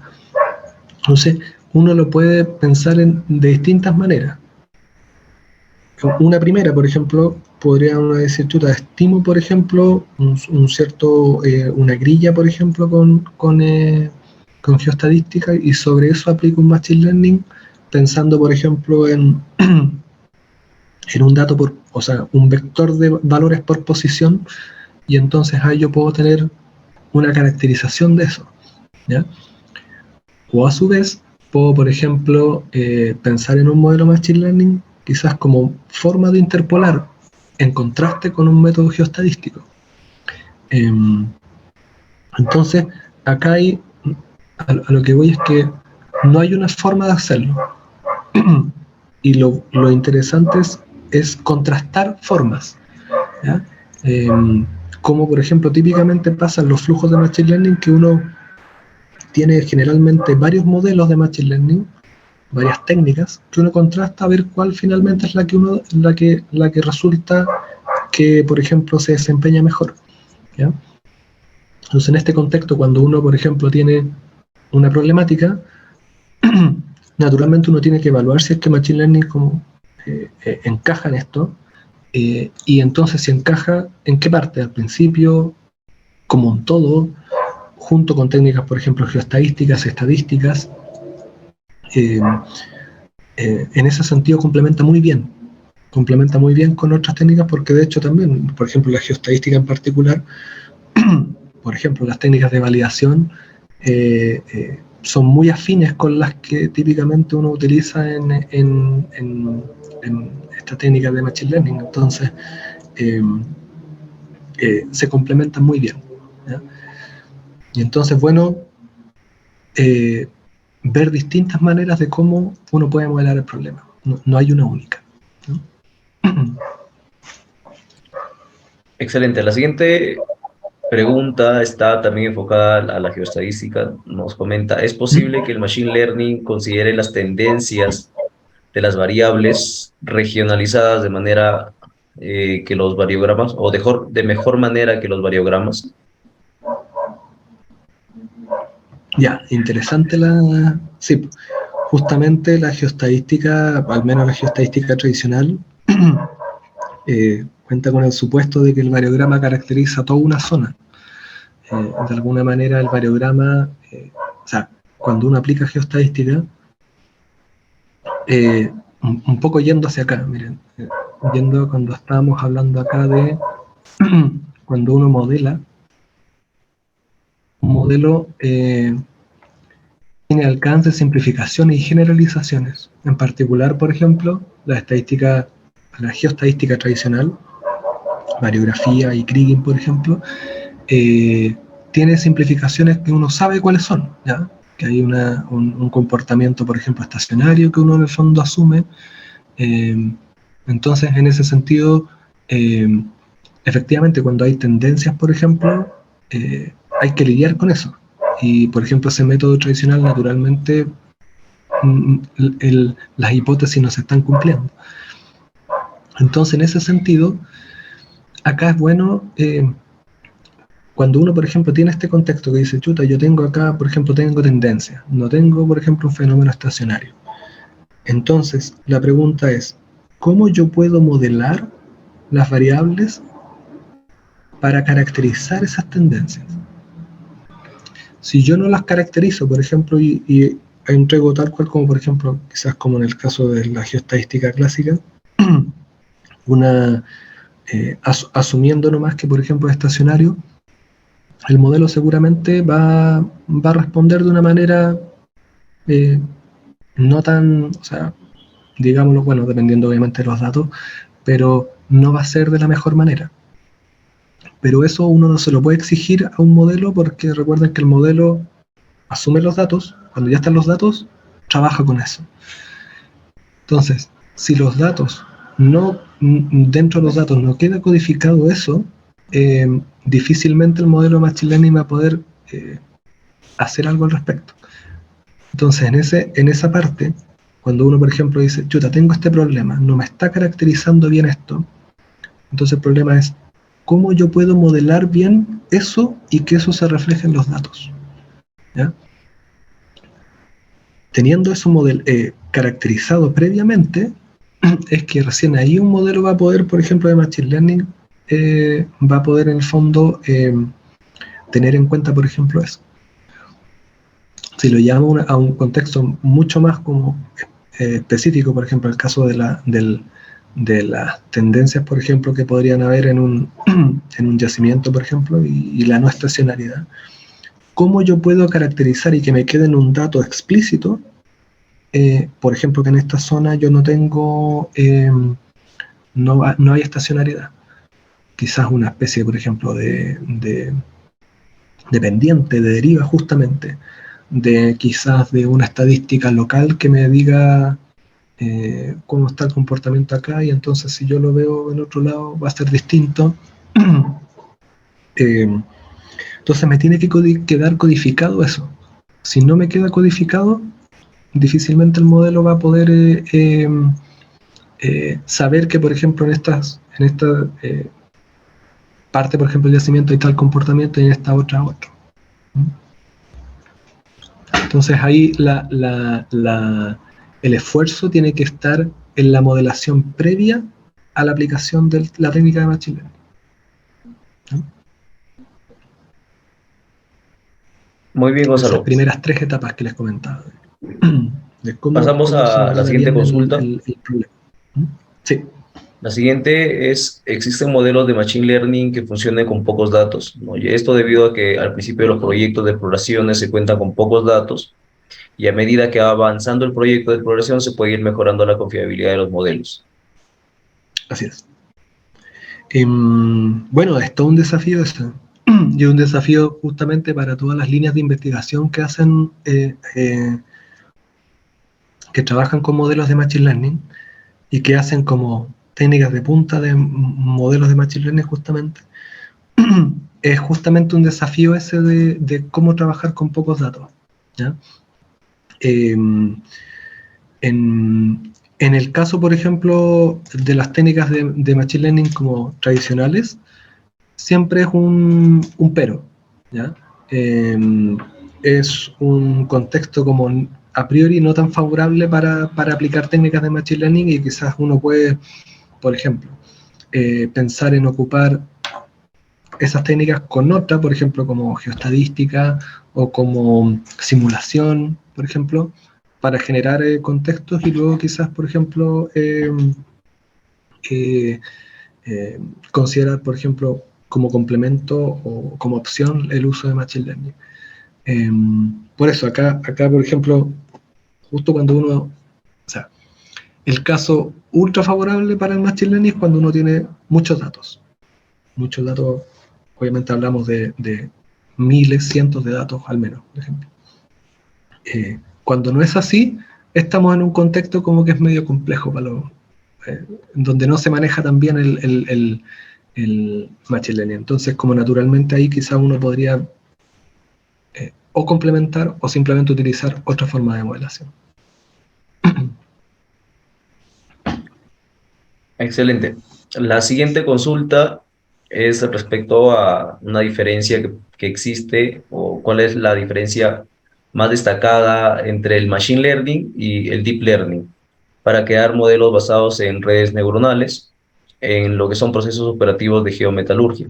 Entonces, uno lo puede pensar de distintas maneras. Una primera, por ejemplo, podría uno decir, chuta, estimo, por ejemplo, una grilla, por ejemplo, con geoestadística y sobre eso aplico un Machine Learning pensando, por ejemplo, en un dato o sea, un vector de valores por posición y entonces ahí yo puedo tener una caracterización de eso, ¿ya? O a su vez, puedo, por ejemplo, pensar en un modelo Machine Learning quizás como forma de interpolar en contraste con un método geoestadístico. Entonces, acá a lo que voy es que no hay una forma de hacerlo. Y lo interesante es contrastar formas, ¿ya? Como por ejemplo típicamente pasan los flujos de Machine Learning, que uno tiene generalmente varios modelos de Machine Learning, varias técnicas, que uno contrasta a ver cuál finalmente es la que resulta que, por ejemplo, se desempeña mejor, ¿ya? Entonces, en este contexto, cuando uno, por ejemplo, tiene una problemática, naturalmente uno tiene que evaluar si es que Machine Learning encaja en esto, y entonces si encaja, ¿en qué parte? Al principio, como un todo, junto con técnicas, por ejemplo, geoestadísticas, estadísticas, en ese sentido complementa muy bien con otras técnicas, porque de hecho también, por ejemplo, la geoestadística en particular, por ejemplo, las técnicas de validación son muy afines con las que típicamente uno utiliza en esta técnica de Machine Learning. Entonces, se complementan muy bien, ¿ya? Y entonces, bueno, ver distintas maneras de cómo uno puede modelar el problema. No hay una única, ¿no? Excelente. La siguiente pregunta está también enfocada a la geoestadística. Nos comenta, ¿es posible que el Machine Learning considere las tendencias de las variables regionalizadas de manera que los variogramas, o de mejor manera que los variogramas? Ya, interesante sí, justamente la geoestadística, al menos la geoestadística tradicional, cuenta con el supuesto de que el variograma caracteriza toda una zona. De alguna manera el variograma, o sea, cuando uno aplica geoestadística, un poco yendo hacia acá, miren, yendo cuando estábamos hablando acá de cuando uno modela, un modelo tiene alcance, simplificaciones y generalizaciones. En particular, por ejemplo, la geoestadística tradicional, variografía y kriging, por ejemplo, tiene simplificaciones que uno sabe cuáles son, ¿ya? Que hay un comportamiento, por ejemplo, estacionario que uno en el fondo asume. Entonces, en ese sentido, efectivamente, cuando hay tendencias, por ejemplo, hay que lidiar con eso. Y, por ejemplo, ese método tradicional, naturalmente, las hipótesis no se están cumpliendo. Entonces, en ese sentido, acá es bueno, cuando uno, por ejemplo, tiene este contexto que dice, chuta, yo tengo acá, por ejemplo, tengo tendencia, no tengo, por ejemplo, un fenómeno estacionario. Entonces, la pregunta es, ¿cómo yo puedo modelar las variables para caracterizar esas tendencias? Si yo no las caracterizo, por ejemplo, y entrego tal cual como, por ejemplo, quizás como en el caso de la geoestadística clásica, asumiendo nomás que, por ejemplo, es estacionario, el modelo seguramente va a responder de una manera no tan, o sea, digámoslo, bueno, dependiendo obviamente de los datos, pero no va a ser de la mejor manera. Pero eso uno no se lo puede exigir a un modelo porque recuerden que el modelo asume los datos, cuando ya están los datos, trabaja con eso. Entonces, si los datos no, dentro de los datos no queda codificado eso, difícilmente el modelo de Machine Learning va a poder hacer algo al respecto. Entonces, en esa parte, cuando uno, por ejemplo, dice, chuta, tengo este problema, no me está caracterizando bien esto, entonces el problema es, ¿cómo yo puedo modelar bien eso y que eso se refleje en los datos? ¿Ya? Teniendo eso caracterizado previamente, es que recién ahí un modelo va a poder, por ejemplo, de Machine Learning, va a poder en el fondo tener en cuenta, por ejemplo, eso. Si lo llamo a un contexto mucho más como específico, por ejemplo, el caso de las tendencias, por ejemplo, que podrían haber en un yacimiento, por ejemplo, y la no estacionalidad, ¿cómo yo puedo caracterizar y que me quede en un dato explícito? Por ejemplo, que en esta zona yo no tengo, no hay estacionalidad. Quizás una especie, por ejemplo, de pendiente, de deriva justamente, quizás de una estadística local que me diga cómo está el comportamiento acá, y entonces si yo lo veo en otro lado va a ser distinto. Entonces me tiene que quedar codificado eso. Si no me queda codificado, difícilmente el modelo va a poder saber que, por ejemplo, en esta parte, por ejemplo, del yacimiento hay tal comportamiento y en esta otra otro. Entonces ahí el esfuerzo tiene que estar en la modelación previa a la aplicación de la técnica de Machine Learning. Muy bien, Gonzalo. Esas primeras 3 etapas que les comentaba. De Pasamos cómo se a la modela siguiente bien consulta. el problema. Sí. La siguiente es, existen modelos de Machine Learning que funcionen con pocos datos, ¿no? Y esto debido a que al principio de los proyectos de exploraciones se cuentan con pocos datos y a medida que va avanzando el proyecto de exploración se puede ir mejorando la confiabilidad de los modelos. Así es. Bueno, es todo un desafío eso. Y un desafío justamente para todas las líneas de investigación que hacen, que trabajan con modelos de Machine Learning y que hacen como técnicas de punta de modelos de Machine Learning justamente. Es justamente un desafío ese de cómo trabajar con pocos datos. ¿Ya? En el caso, por ejemplo, de las técnicas de Machine Learning como tradicionales, siempre es un pero, ¿ya? Es un contexto como a priori no tan favorable para aplicar técnicas de Machine Learning, y quizás uno puede, por ejemplo, pensar en ocupar esas técnicas con otra, por ejemplo, como geoestadística o como simulación, por ejemplo, para generar contextos, y luego quizás, por ejemplo, considerar, por ejemplo, como complemento o como opción el uso de Machine Learning. Por eso, acá, por ejemplo, justo cuando uno, o sea, el caso ultra favorable para el Machine Learning es cuando uno tiene muchos datos. Muchos datos, obviamente hablamos de miles, cientos de datos al menos, por ejemplo. Cuando no es así, estamos en un contexto como que es medio complejo para donde no se maneja tan bien el Machine Learning. Entonces, como naturalmente ahí quizá uno podría o complementar o simplemente utilizar otra forma de modelación. Excelente. La siguiente consulta es respecto a una diferencia que existe o cuál es la diferencia más destacada entre el Machine Learning y el Deep Learning para crear modelos basados en redes neuronales en lo que son procesos operativos de geometalurgia,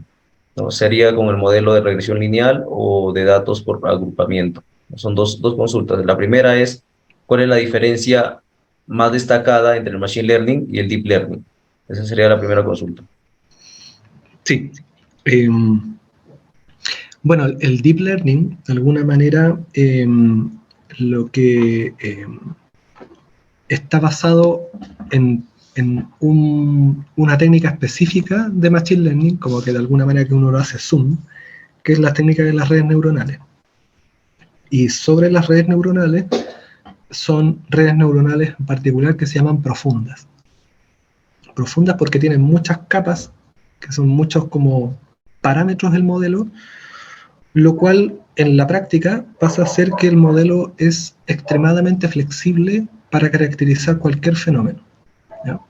¿no? Sería con el modelo de regresión lineal o de datos por agrupamiento. Son dos consultas. La primera es, ¿cuál es la diferencia más destacada entre el Machine Learning y el Deep Learning? Esa sería la primera consulta. Sí. Bueno, el Deep Learning, de alguna manera, lo que está basado en una técnica específica de Machine Learning, como que de alguna manera que uno lo hace zoom, que es la técnica de las redes neuronales. Y sobre las redes neuronales, son redes neuronales en particular que se llaman profundas. Profundas porque tienen muchas capas, que son muchos como parámetros del modelo, lo cual en la práctica pasa a ser que el modelo es extremadamente flexible para caracterizar cualquier fenómeno, ¿ya?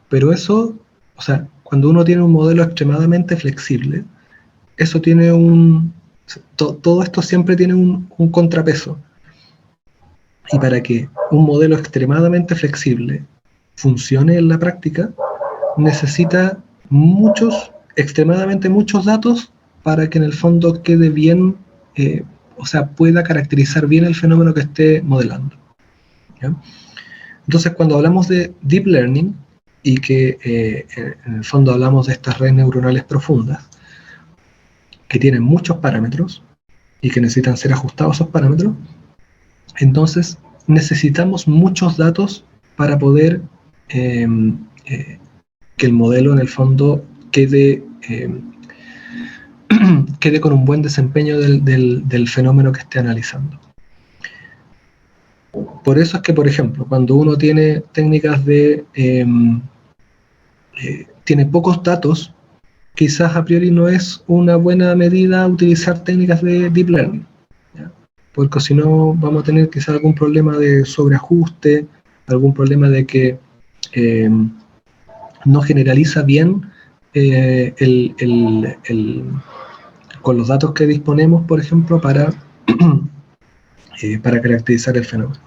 Pero eso, o sea, cuando uno tiene un modelo extremadamente flexible, eso tiene todo esto siempre tiene un contrapeso. Y para que un modelo extremadamente flexible funcione en la práctica, necesita extremadamente muchos datos para que en el fondo quede bien, o sea, pueda caracterizar bien el fenómeno que esté modelando, ¿ya? Entonces, cuando hablamos de Deep Learning y que en el fondo hablamos de estas redes neuronales profundas, que tienen muchos parámetros y que necesitan ser ajustados esos parámetros, entonces necesitamos muchos datos para poder que el modelo en el fondo quede con un buen desempeño del fenómeno que esté analizando. Por eso es que, por ejemplo, cuando uno tiene técnicas tiene pocos datos, quizás a priori no es una buena medida utilizar técnicas de Deep Learning, ¿ya? Porque si no vamos a tener quizás algún problema de sobreajuste, algún problema de que no generaliza bien con los datos que disponemos, por ejemplo, para caracterizar el fenómeno.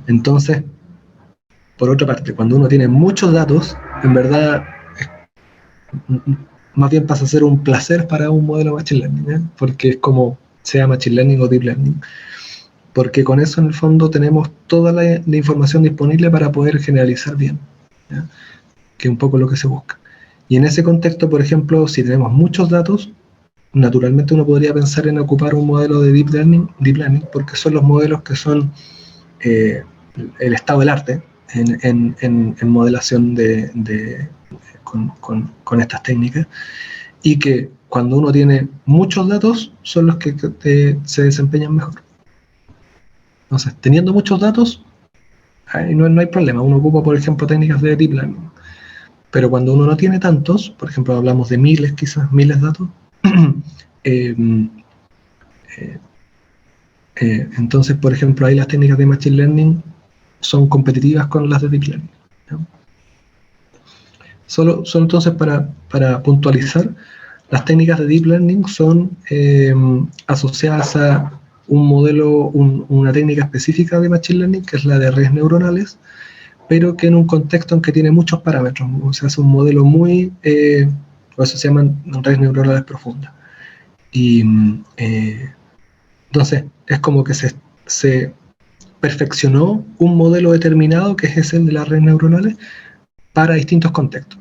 Entonces, por otra parte, cuando uno tiene muchos datos, en verdad, más bien pasa a ser un placer para un modelo de Machine Learning, ¿eh? Porque es como sea Machine Learning o Deep Learning, porque con eso en el fondo tenemos toda la información disponible para poder generalizar bien, ¿ya? Que es un poco lo que se busca. Y en ese contexto, por ejemplo, si tenemos muchos datos, naturalmente uno podría pensar en ocupar un modelo de Deep Learning, porque son los modelos que son el estado del arte en modelación con estas técnicas, y que cuando uno tiene muchos datos son los que se desempeñan mejor. Entonces, teniendo muchos datos, no hay problema. Uno ocupa, por ejemplo, técnicas de Deep Learning. Pero cuando uno no tiene tantos, por ejemplo, hablamos de quizás miles de datos, entonces, por ejemplo, ahí las técnicas de Machine Learning son competitivas con las de Deep Learning, ¿no? Solo entonces para puntualizar, las técnicas de Deep Learning son asociadas a un modelo, una técnica específica de Machine Learning, que es la de redes neuronales, pero que en un contexto en que tiene muchos parámetros, o sea, es un modelo muy, por eso se llaman redes neuronales profundas. Y entonces es como que se perfeccionó un modelo determinado, que es el de las redes neuronales, para distintos contextos.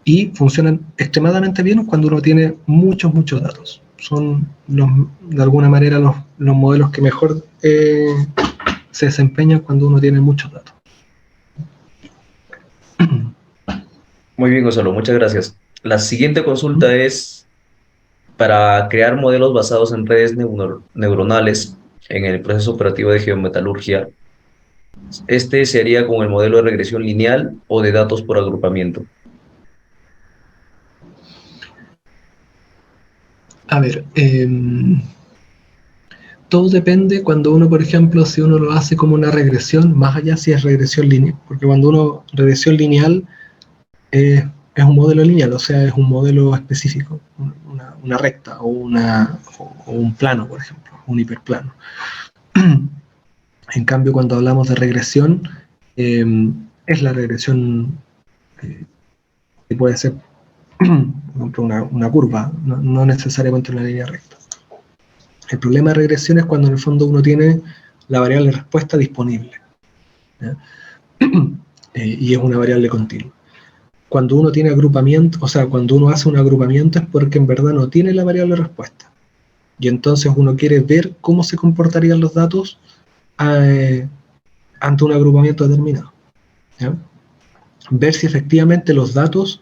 Y funcionan extremadamente bien cuando uno tiene muchos datos. Son de alguna manera los modelos que mejor se desempeñan cuando uno tiene muchos datos. Muy bien, Gonzalo, muchas gracias. La siguiente consulta es para crear modelos basados en redes neuronales en el proceso operativo de geometalurgia. Este sería con el modelo de regresión lineal o de datos por agrupamiento. A ver, todo depende cuando uno, por ejemplo, si uno lo hace como una regresión, más allá si es regresión lineal, porque cuando uno, regresión lineal es un modelo lineal, o sea, es un modelo específico, una recta o un plano, por ejemplo, un hiperplano. En cambio, cuando hablamos de regresión, es la regresión que puede ser, por ejemplo, una curva, no necesariamente una línea recta. El problema de regresión es cuando en el fondo uno tiene la variable respuesta disponible, y es una variable continua. Cuando uno tiene agrupamiento, o sea, cuando uno hace un agrupamiento es porque en verdad no tiene la variable respuesta. Y entonces uno quiere ver cómo se comportarían los datos ante un agrupamiento determinado, ¿ya? Ver si efectivamente los datos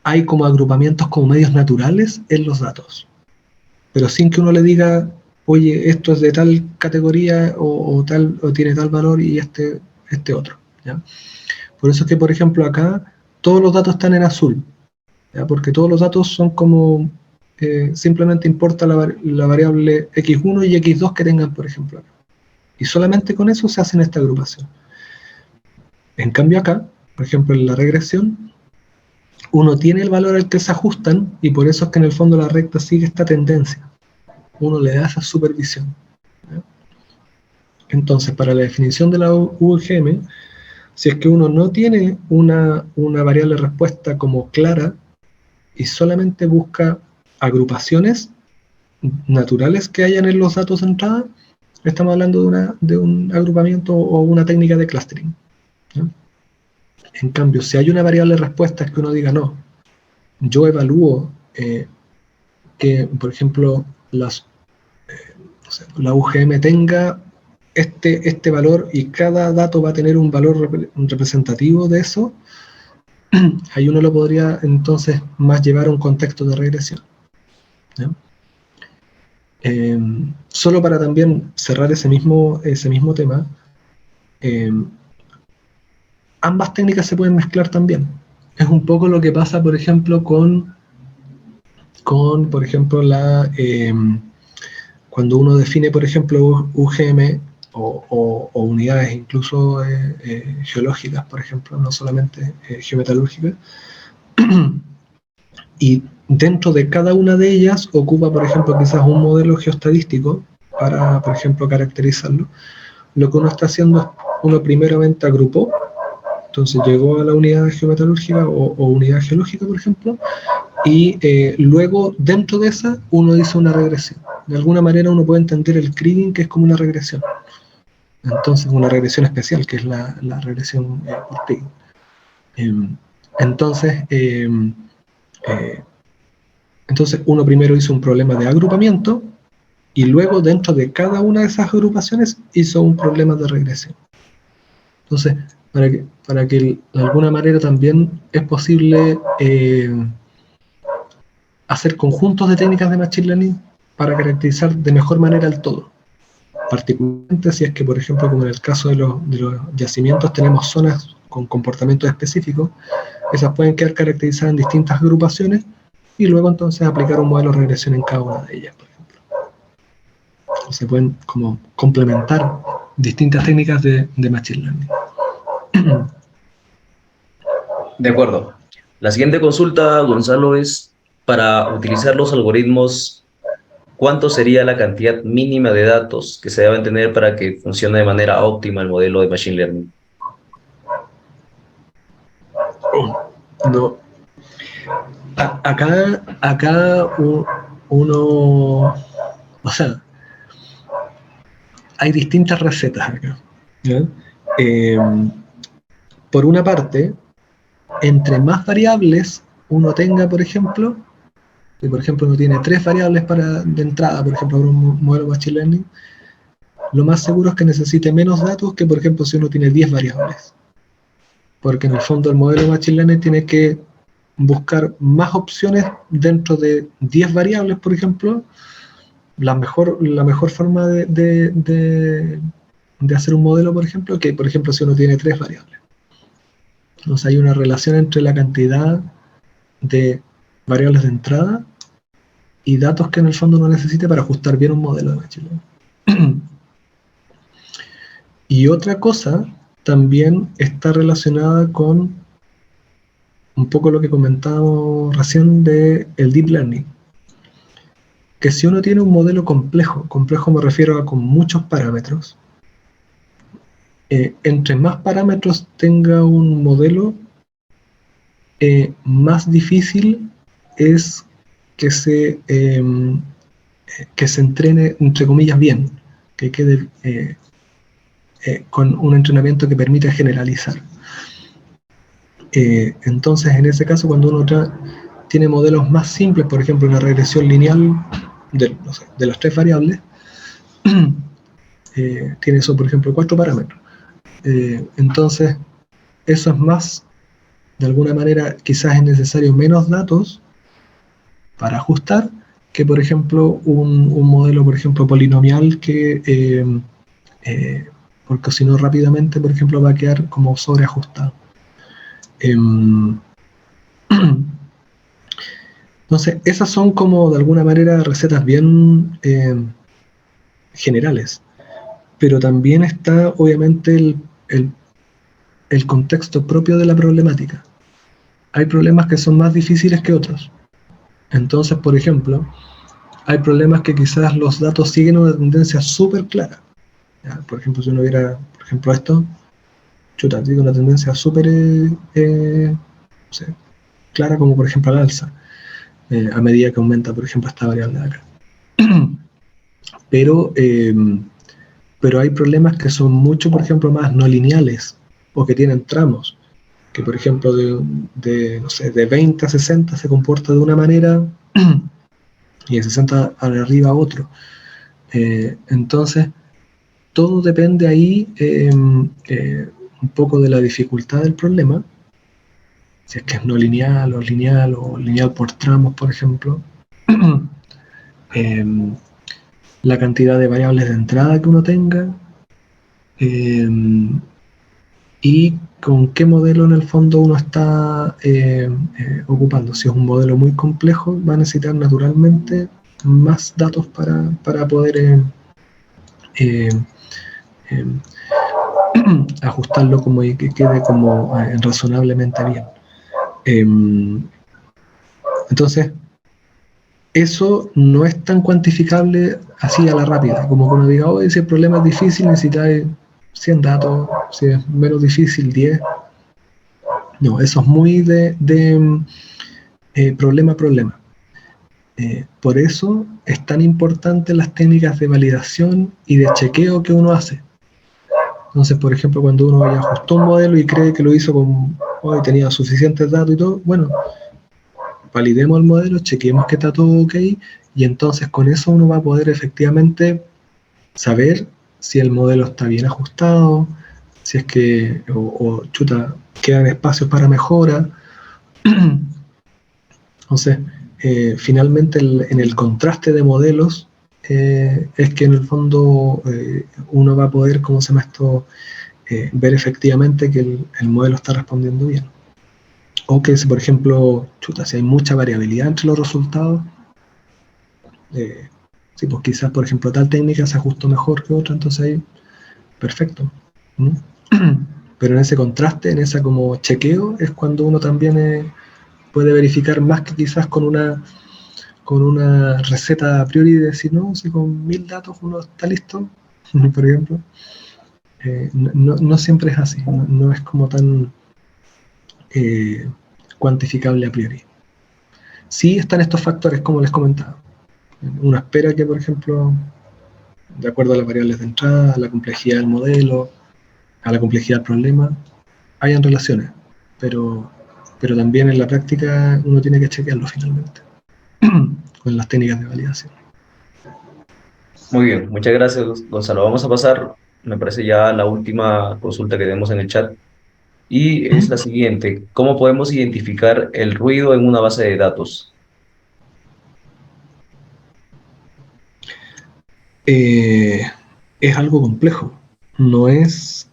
hay como agrupamientos como medios naturales en los datos, pero sin que uno le diga, oye, esto es de tal categoría o tiene tal valor y este otro, ¿ya? Por eso es que, por ejemplo, acá todos los datos están en azul, ¿ya? Porque todos los datos son como, simplemente importa la variable x1 y x2 que tengan, por ejemplo, acá. Y solamente con eso se hacen esta agrupación. En cambio acá, por ejemplo, en la regresión, uno tiene el valor al que se ajustan y por eso es que en el fondo la recta sigue esta tendencia. Uno le da esa supervisión, ¿ya? Entonces, para la definición de la UGM, si es que uno no tiene una variable respuesta como clara y solamente busca agrupaciones naturales que hayan en los datos de entrada, estamos hablando de un agrupamiento o una técnica de clustering, ¿ya? En cambio, si hay una variable respuesta es que uno diga, no, yo evalúo que, por ejemplo, no sé, la UGM tenga este valor y cada dato va a tener un valor representativo de eso, ahí uno lo podría entonces más llevar a un contexto de regresión, ¿ya? Solo para también cerrar ese mismo tema, ambas técnicas se pueden mezclar también. Es un poco lo que pasa, por ejemplo, con por ejemplo, cuando uno define, por ejemplo, UGM o unidades incluso geológicas, por ejemplo, no solamente geometalúrgicas, y dentro de cada una de ellas ocupa, por ejemplo, quizás un modelo geoestadístico para, por ejemplo, caracterizarlo. Lo que uno está haciendo es, uno primeramente agrupó, entonces llegó a la unidad geometalúrgica o unidad geológica, por ejemplo, y luego dentro de esa uno hizo una regresión. De alguna manera uno puede entender el kriging, que es como una regresión. Entonces una regresión especial, que es la regresión por kriging. Entonces uno primero hizo un problema de agrupamiento y luego dentro de cada una de esas agrupaciones hizo un problema de regresión. Entonces, para que de alguna manera también es posible hacer conjuntos de técnicas de Machine Learning para caracterizar de mejor manera el todo. Particularmente si es que, por ejemplo, como en el caso de los yacimientos, tenemos zonas con comportamientos específicos, esas pueden quedar caracterizadas en distintas agrupaciones y luego entonces aplicar un modelo de regresión en cada una de ellas, por ejemplo. O se pueden como complementar distintas técnicas de Machine Learning. De acuerdo. La siguiente consulta, Gonzalo, es para utilizar los algoritmos, ¿cuánto sería la cantidad mínima de datos que se deben tener para que funcione de manera óptima el modelo de Machine Learning? No. Acá uno, o sea, hay distintas recetas acá, ¿ya? Por una parte, entre más variables uno tenga, por ejemplo, si por ejemplo uno tiene 3 variables de entrada, por ejemplo, para un modelo Machine Learning, lo más seguro es que necesite menos datos que, por ejemplo, si uno tiene 10 variables. Porque en el fondo el modelo Machine Learning tiene que buscar más opciones dentro de 10 variables, por ejemplo. La mejor forma de hacer un modelo, por ejemplo, que por ejemplo si uno tiene 3 variables. Entonces hay una relación entre la cantidad de variables de entrada y datos que en el fondo no necesite para ajustar bien un modelo de Machine Learning. Y otra cosa también está relacionada con un poco lo que comentábamos recién de el Deep Learning, que si uno tiene un modelo complejo me refiero a con muchos parámetros, entre más parámetros tenga un modelo, más difícil es que se entrene, entre comillas, bien, que quede con un entrenamiento que permita generalizar. Entonces, en ese caso, cuando uno tiene modelos más simples, por ejemplo, una regresión lineal de las 3 variables, tiene eso, por ejemplo, 4 parámetros. Entonces, eso es más, de alguna manera, quizás es necesario menos datos para ajustar que, por ejemplo, un modelo, por ejemplo, polinomial que, porque si no rápidamente, por ejemplo, va a quedar como sobreajustado. Entonces, esas son como de alguna manera recetas bien generales, pero también está obviamente el contexto propio de la problemática. Hay problemas que son más difíciles que otros. Entonces, por ejemplo, hay problemas que quizás los datos siguen una tendencia súper clara. ¿Ya? Por ejemplo, si uno viera, por ejemplo, esto, chuta, tiene una tendencia súper no sé, clara, como por ejemplo al alza, a medida que aumenta, por ejemplo, esta variable de acá. Pero, pero hay problemas que son mucho, por ejemplo, más no lineales, o que tienen tramos, que por ejemplo no sé, de 20 a 60 se comporta de una manera y de 60 arriba otro. Entonces, todo depende ahí un poco de la dificultad del problema, si es que es no lineal o lineal por tramos, por ejemplo. La cantidad de variables de entrada que uno tenga y con qué modelo en el fondo uno está ocupando. Si es un modelo muy complejo, va a necesitar naturalmente más datos para poder eh, eh, ajustarlo como y que quede como razonablemente bien. Entonces, eso no es tan cuantificable así a la rápida, como que uno diga, oye, si el problema es difícil, necesitáis 100 datos, si es menos difícil, 10. No, eso es muy de problema a problema. Por eso es tan importante las técnicas de validación y de chequeo que uno hace. Entonces, por ejemplo, cuando uno ya ajustó un modelo y cree que lo hizo con, hoy tenía suficientes datos y todo, bueno, validemos el modelo, chequeemos que está todo ok, y entonces con eso uno va a poder efectivamente saber si el modelo está bien ajustado, si es que, chuta, quedan espacios para mejora. Entonces, finalmente en el contraste de modelos es que en el fondo uno va a poder, ¿cómo se llama esto?, ver efectivamente que el modelo está respondiendo bien. O que si, por ejemplo, chuta, si hay mucha variabilidad entre los resultados, sí, pues quizás, por ejemplo, tal técnica se ajustó mejor que otra, entonces ahí, perfecto. ¿Mm? Pero en ese contraste, en esa como chequeo, es cuando uno también puede verificar más que quizás con una receta a priori de decir, no, si con 1000 datos uno está listo, por ejemplo. No siempre es así, no es como tan cuantificable a priori. Sí están estos factores, como les comentaba. Uno espera que, por ejemplo, de acuerdo a las variables de entrada, a la complejidad del modelo, a la complejidad del problema, hayan relaciones, pero también en la práctica uno tiene que chequearlo finalmente con las técnicas de validación. Muy bien, muchas gracias, Gonzalo. Vamos a pasar, me parece ya la última consulta que tenemos en el chat, y es la siguiente. ¿Cómo podemos identificar el ruido en una base de datos? Eh, es algo complejo. No es...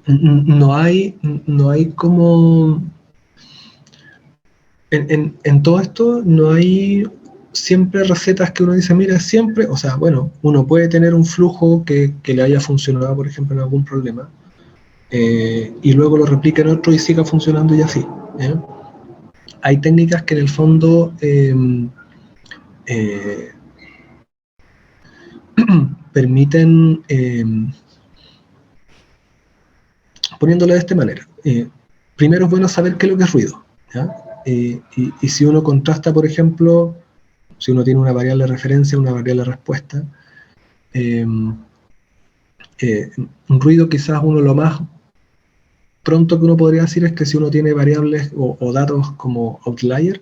no hay como... En todo esto no hay siempre recetas que uno dice, mira, siempre, o sea, bueno, uno puede tener un flujo que le haya funcionado, por ejemplo, en algún problema, y luego lo replica en otro y siga funcionando y así. ¿Eh? Hay técnicas que en el fondo permiten, poniéndolo de esta manera, primero es bueno saber qué es lo que es ruido. ¿Ya? Y si uno contrasta, por ejemplo, si uno tiene una variable de referencia, una variable de respuesta, un ruido quizás uno lo más pronto que uno podría decir es que si uno tiene variables o datos como outlier,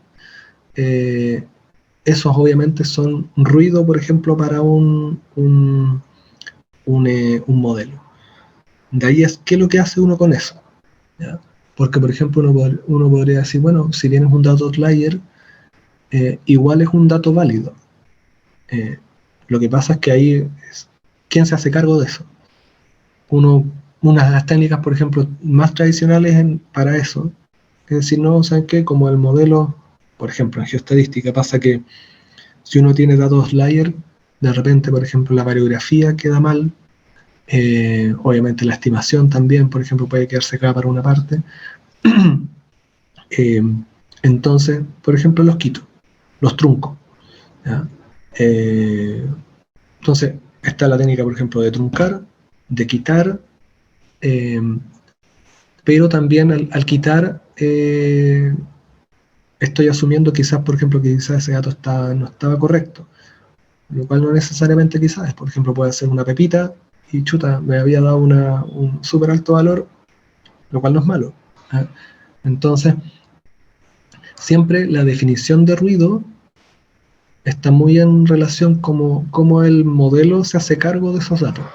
esos obviamente son ruido, por ejemplo, para un modelo. De ahí es qué es lo que hace uno con eso. ¿Ya? Porque, por ejemplo, uno podría decir, bueno, si tienes un dato outlier, igual es un dato válido. Lo que pasa es que ahí, ¿quién se hace cargo de eso? Una de las técnicas, por ejemplo, más tradicionales para eso, es decir, no, ¿saben qué? Como el modelo, por ejemplo, en geoestadística pasa que si uno tiene datos outlier, de repente, por ejemplo, la variografía queda mal, obviamente la estimación también, por ejemplo, puede quedarse acá para una parte. Entonces, por ejemplo, los quito, los trunco. ¿Ya? Entonces, está la técnica, por ejemplo, de truncar, de quitar, pero también al quitar, estoy asumiendo quizás, por ejemplo, que quizás ese dato no estaba correcto, lo cual no necesariamente quizás, por ejemplo, puede ser una pepita y chuta, me había dado un súper alto valor, lo cual no es malo. ¿Eh? Entonces, siempre la definición de ruido está muy en relación con cómo el modelo se hace cargo de esos datos.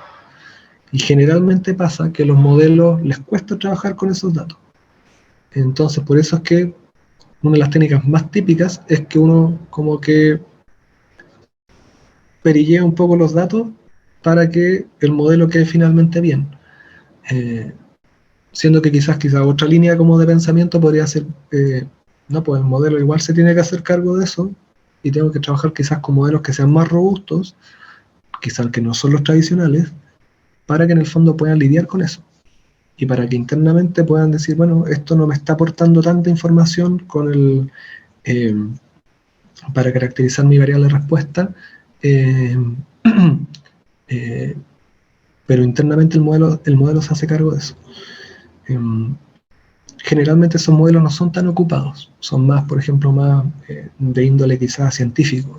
Y generalmente pasa que a los modelos les cuesta trabajar con esos datos. Entonces, por eso es que una de las técnicas más típicas es que uno como que perillea un poco los datos para que el modelo quede finalmente bien. Siendo que quizás otra línea como de pensamiento podría ser, no, pues el modelo igual se tiene que hacer cargo de eso y tengo que trabajar quizás con modelos que sean más robustos, quizás que no son los tradicionales, para que en el fondo puedan lidiar con eso. Y para que internamente puedan decir, bueno, esto no me está aportando tanta información con para caracterizar mi variable de respuesta, pero internamente el modelo se hace cargo de eso. Generalmente esos modelos no son tan ocupados, son más, por ejemplo, más de índole quizás científico.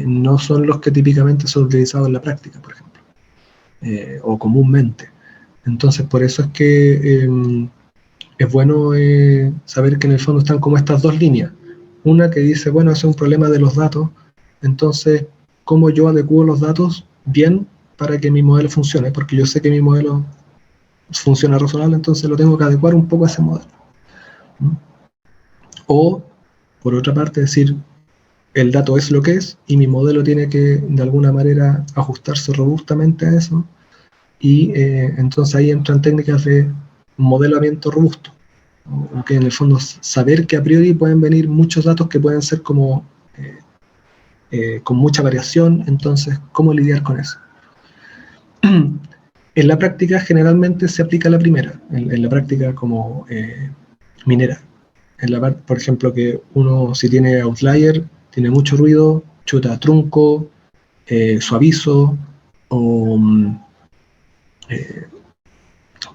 No son los que típicamente son utilizados en la práctica, por ejemplo, o comúnmente. Entonces, por eso es que es bueno saber que en el fondo están como estas dos líneas. Una que dice, bueno, ese es un problema de los datos, entonces, ¿cómo yo adecuo los datos bien para que mi modelo funcione? Porque yo sé que mi modelo funciona razonable, entonces lo tengo que adecuar un poco a ese modelo. O, por otra parte, decir, el dato es lo que es y mi modelo tiene que, de alguna manera, ajustarse robustamente a eso. Y entonces ahí entran técnicas de modelamiento robusto, o que en el fondo saber que a priori pueden venir muchos datos que pueden ser como con mucha variación, entonces cómo lidiar con eso. En la práctica generalmente se aplica la primera, en la práctica como minera. Por ejemplo, que uno si tiene outlier, tiene mucho ruido, chuta, trunco, suavizo, o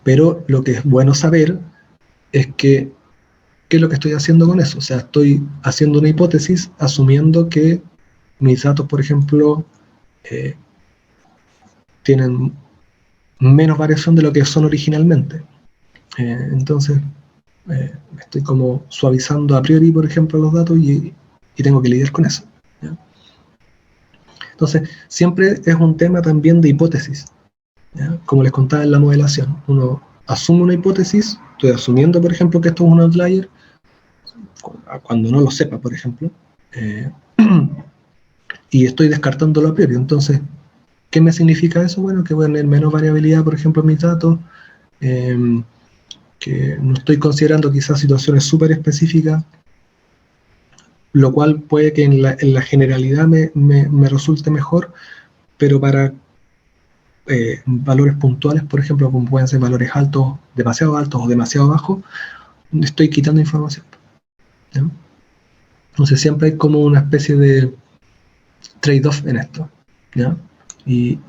pero lo que es bueno saber es que qué es lo que estoy haciendo con eso. O sea, estoy haciendo una hipótesis asumiendo que mis datos, por ejemplo, tienen menos variación de lo que son originalmente. Entonces, estoy como suavizando a priori, por ejemplo, los datos y tengo que lidiar con eso. ¿Ya? Entonces, siempre es un tema también de hipótesis. ¿Ya? Como les contaba en la modelación, uno asume una hipótesis, estoy asumiendo, por ejemplo, que esto es un outlier, cuando no lo sepa, por ejemplo, y estoy descartándolo a priori. Entonces, ¿qué me significa eso? Bueno, que voy a tener menos variabilidad, por ejemplo, en mis datos, que no estoy considerando quizás situaciones súper específicas, lo cual puede que en la generalidad me resulte mejor, pero para valores puntuales, por ejemplo, como pueden ser valores altos o demasiado bajos, estoy quitando información, ¿ya? Entonces siempre hay como una especie de trade-off en esto, ¿ya? Y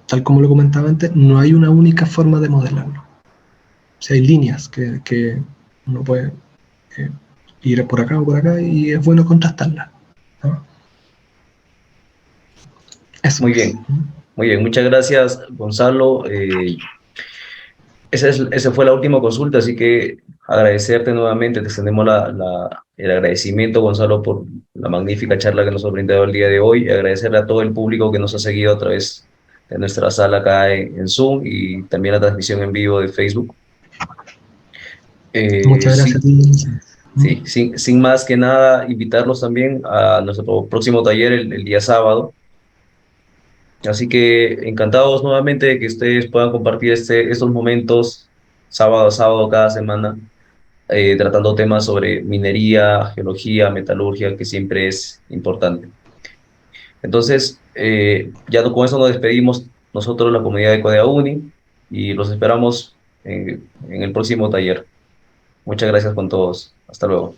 tal como lo comentaba antes, no hay una única forma de modelarlo. O sea, hay líneas que uno puede eh, ir por acá o por acá y es bueno contrastarlas, ¿no? Eso. Muy bien, muy bien. Muchas gracias, Gonzalo. Esa fue la última consulta, así que agradecerte nuevamente, te extendemos el agradecimiento, Gonzalo, por la magnífica charla que nos ha brindado el día de hoy, y agradecerle a todo el público que nos ha seguido a través de nuestra sala acá en Zoom y también la transmisión en vivo de Facebook. Muchas gracias a Sí, ti. sí, sin más que nada, invitarlos también a nuestro próximo taller el día sábado. Así que encantados nuevamente de que ustedes puedan compartir estos momentos sábado a sábado cada semana, tratando temas sobre minería, geología, metalurgia, que siempre es importante. Entonces, ya con eso nos despedimos nosotros, la comunidad de Codea Uni, y los esperamos en el próximo taller. Muchas gracias con todos. Hasta luego.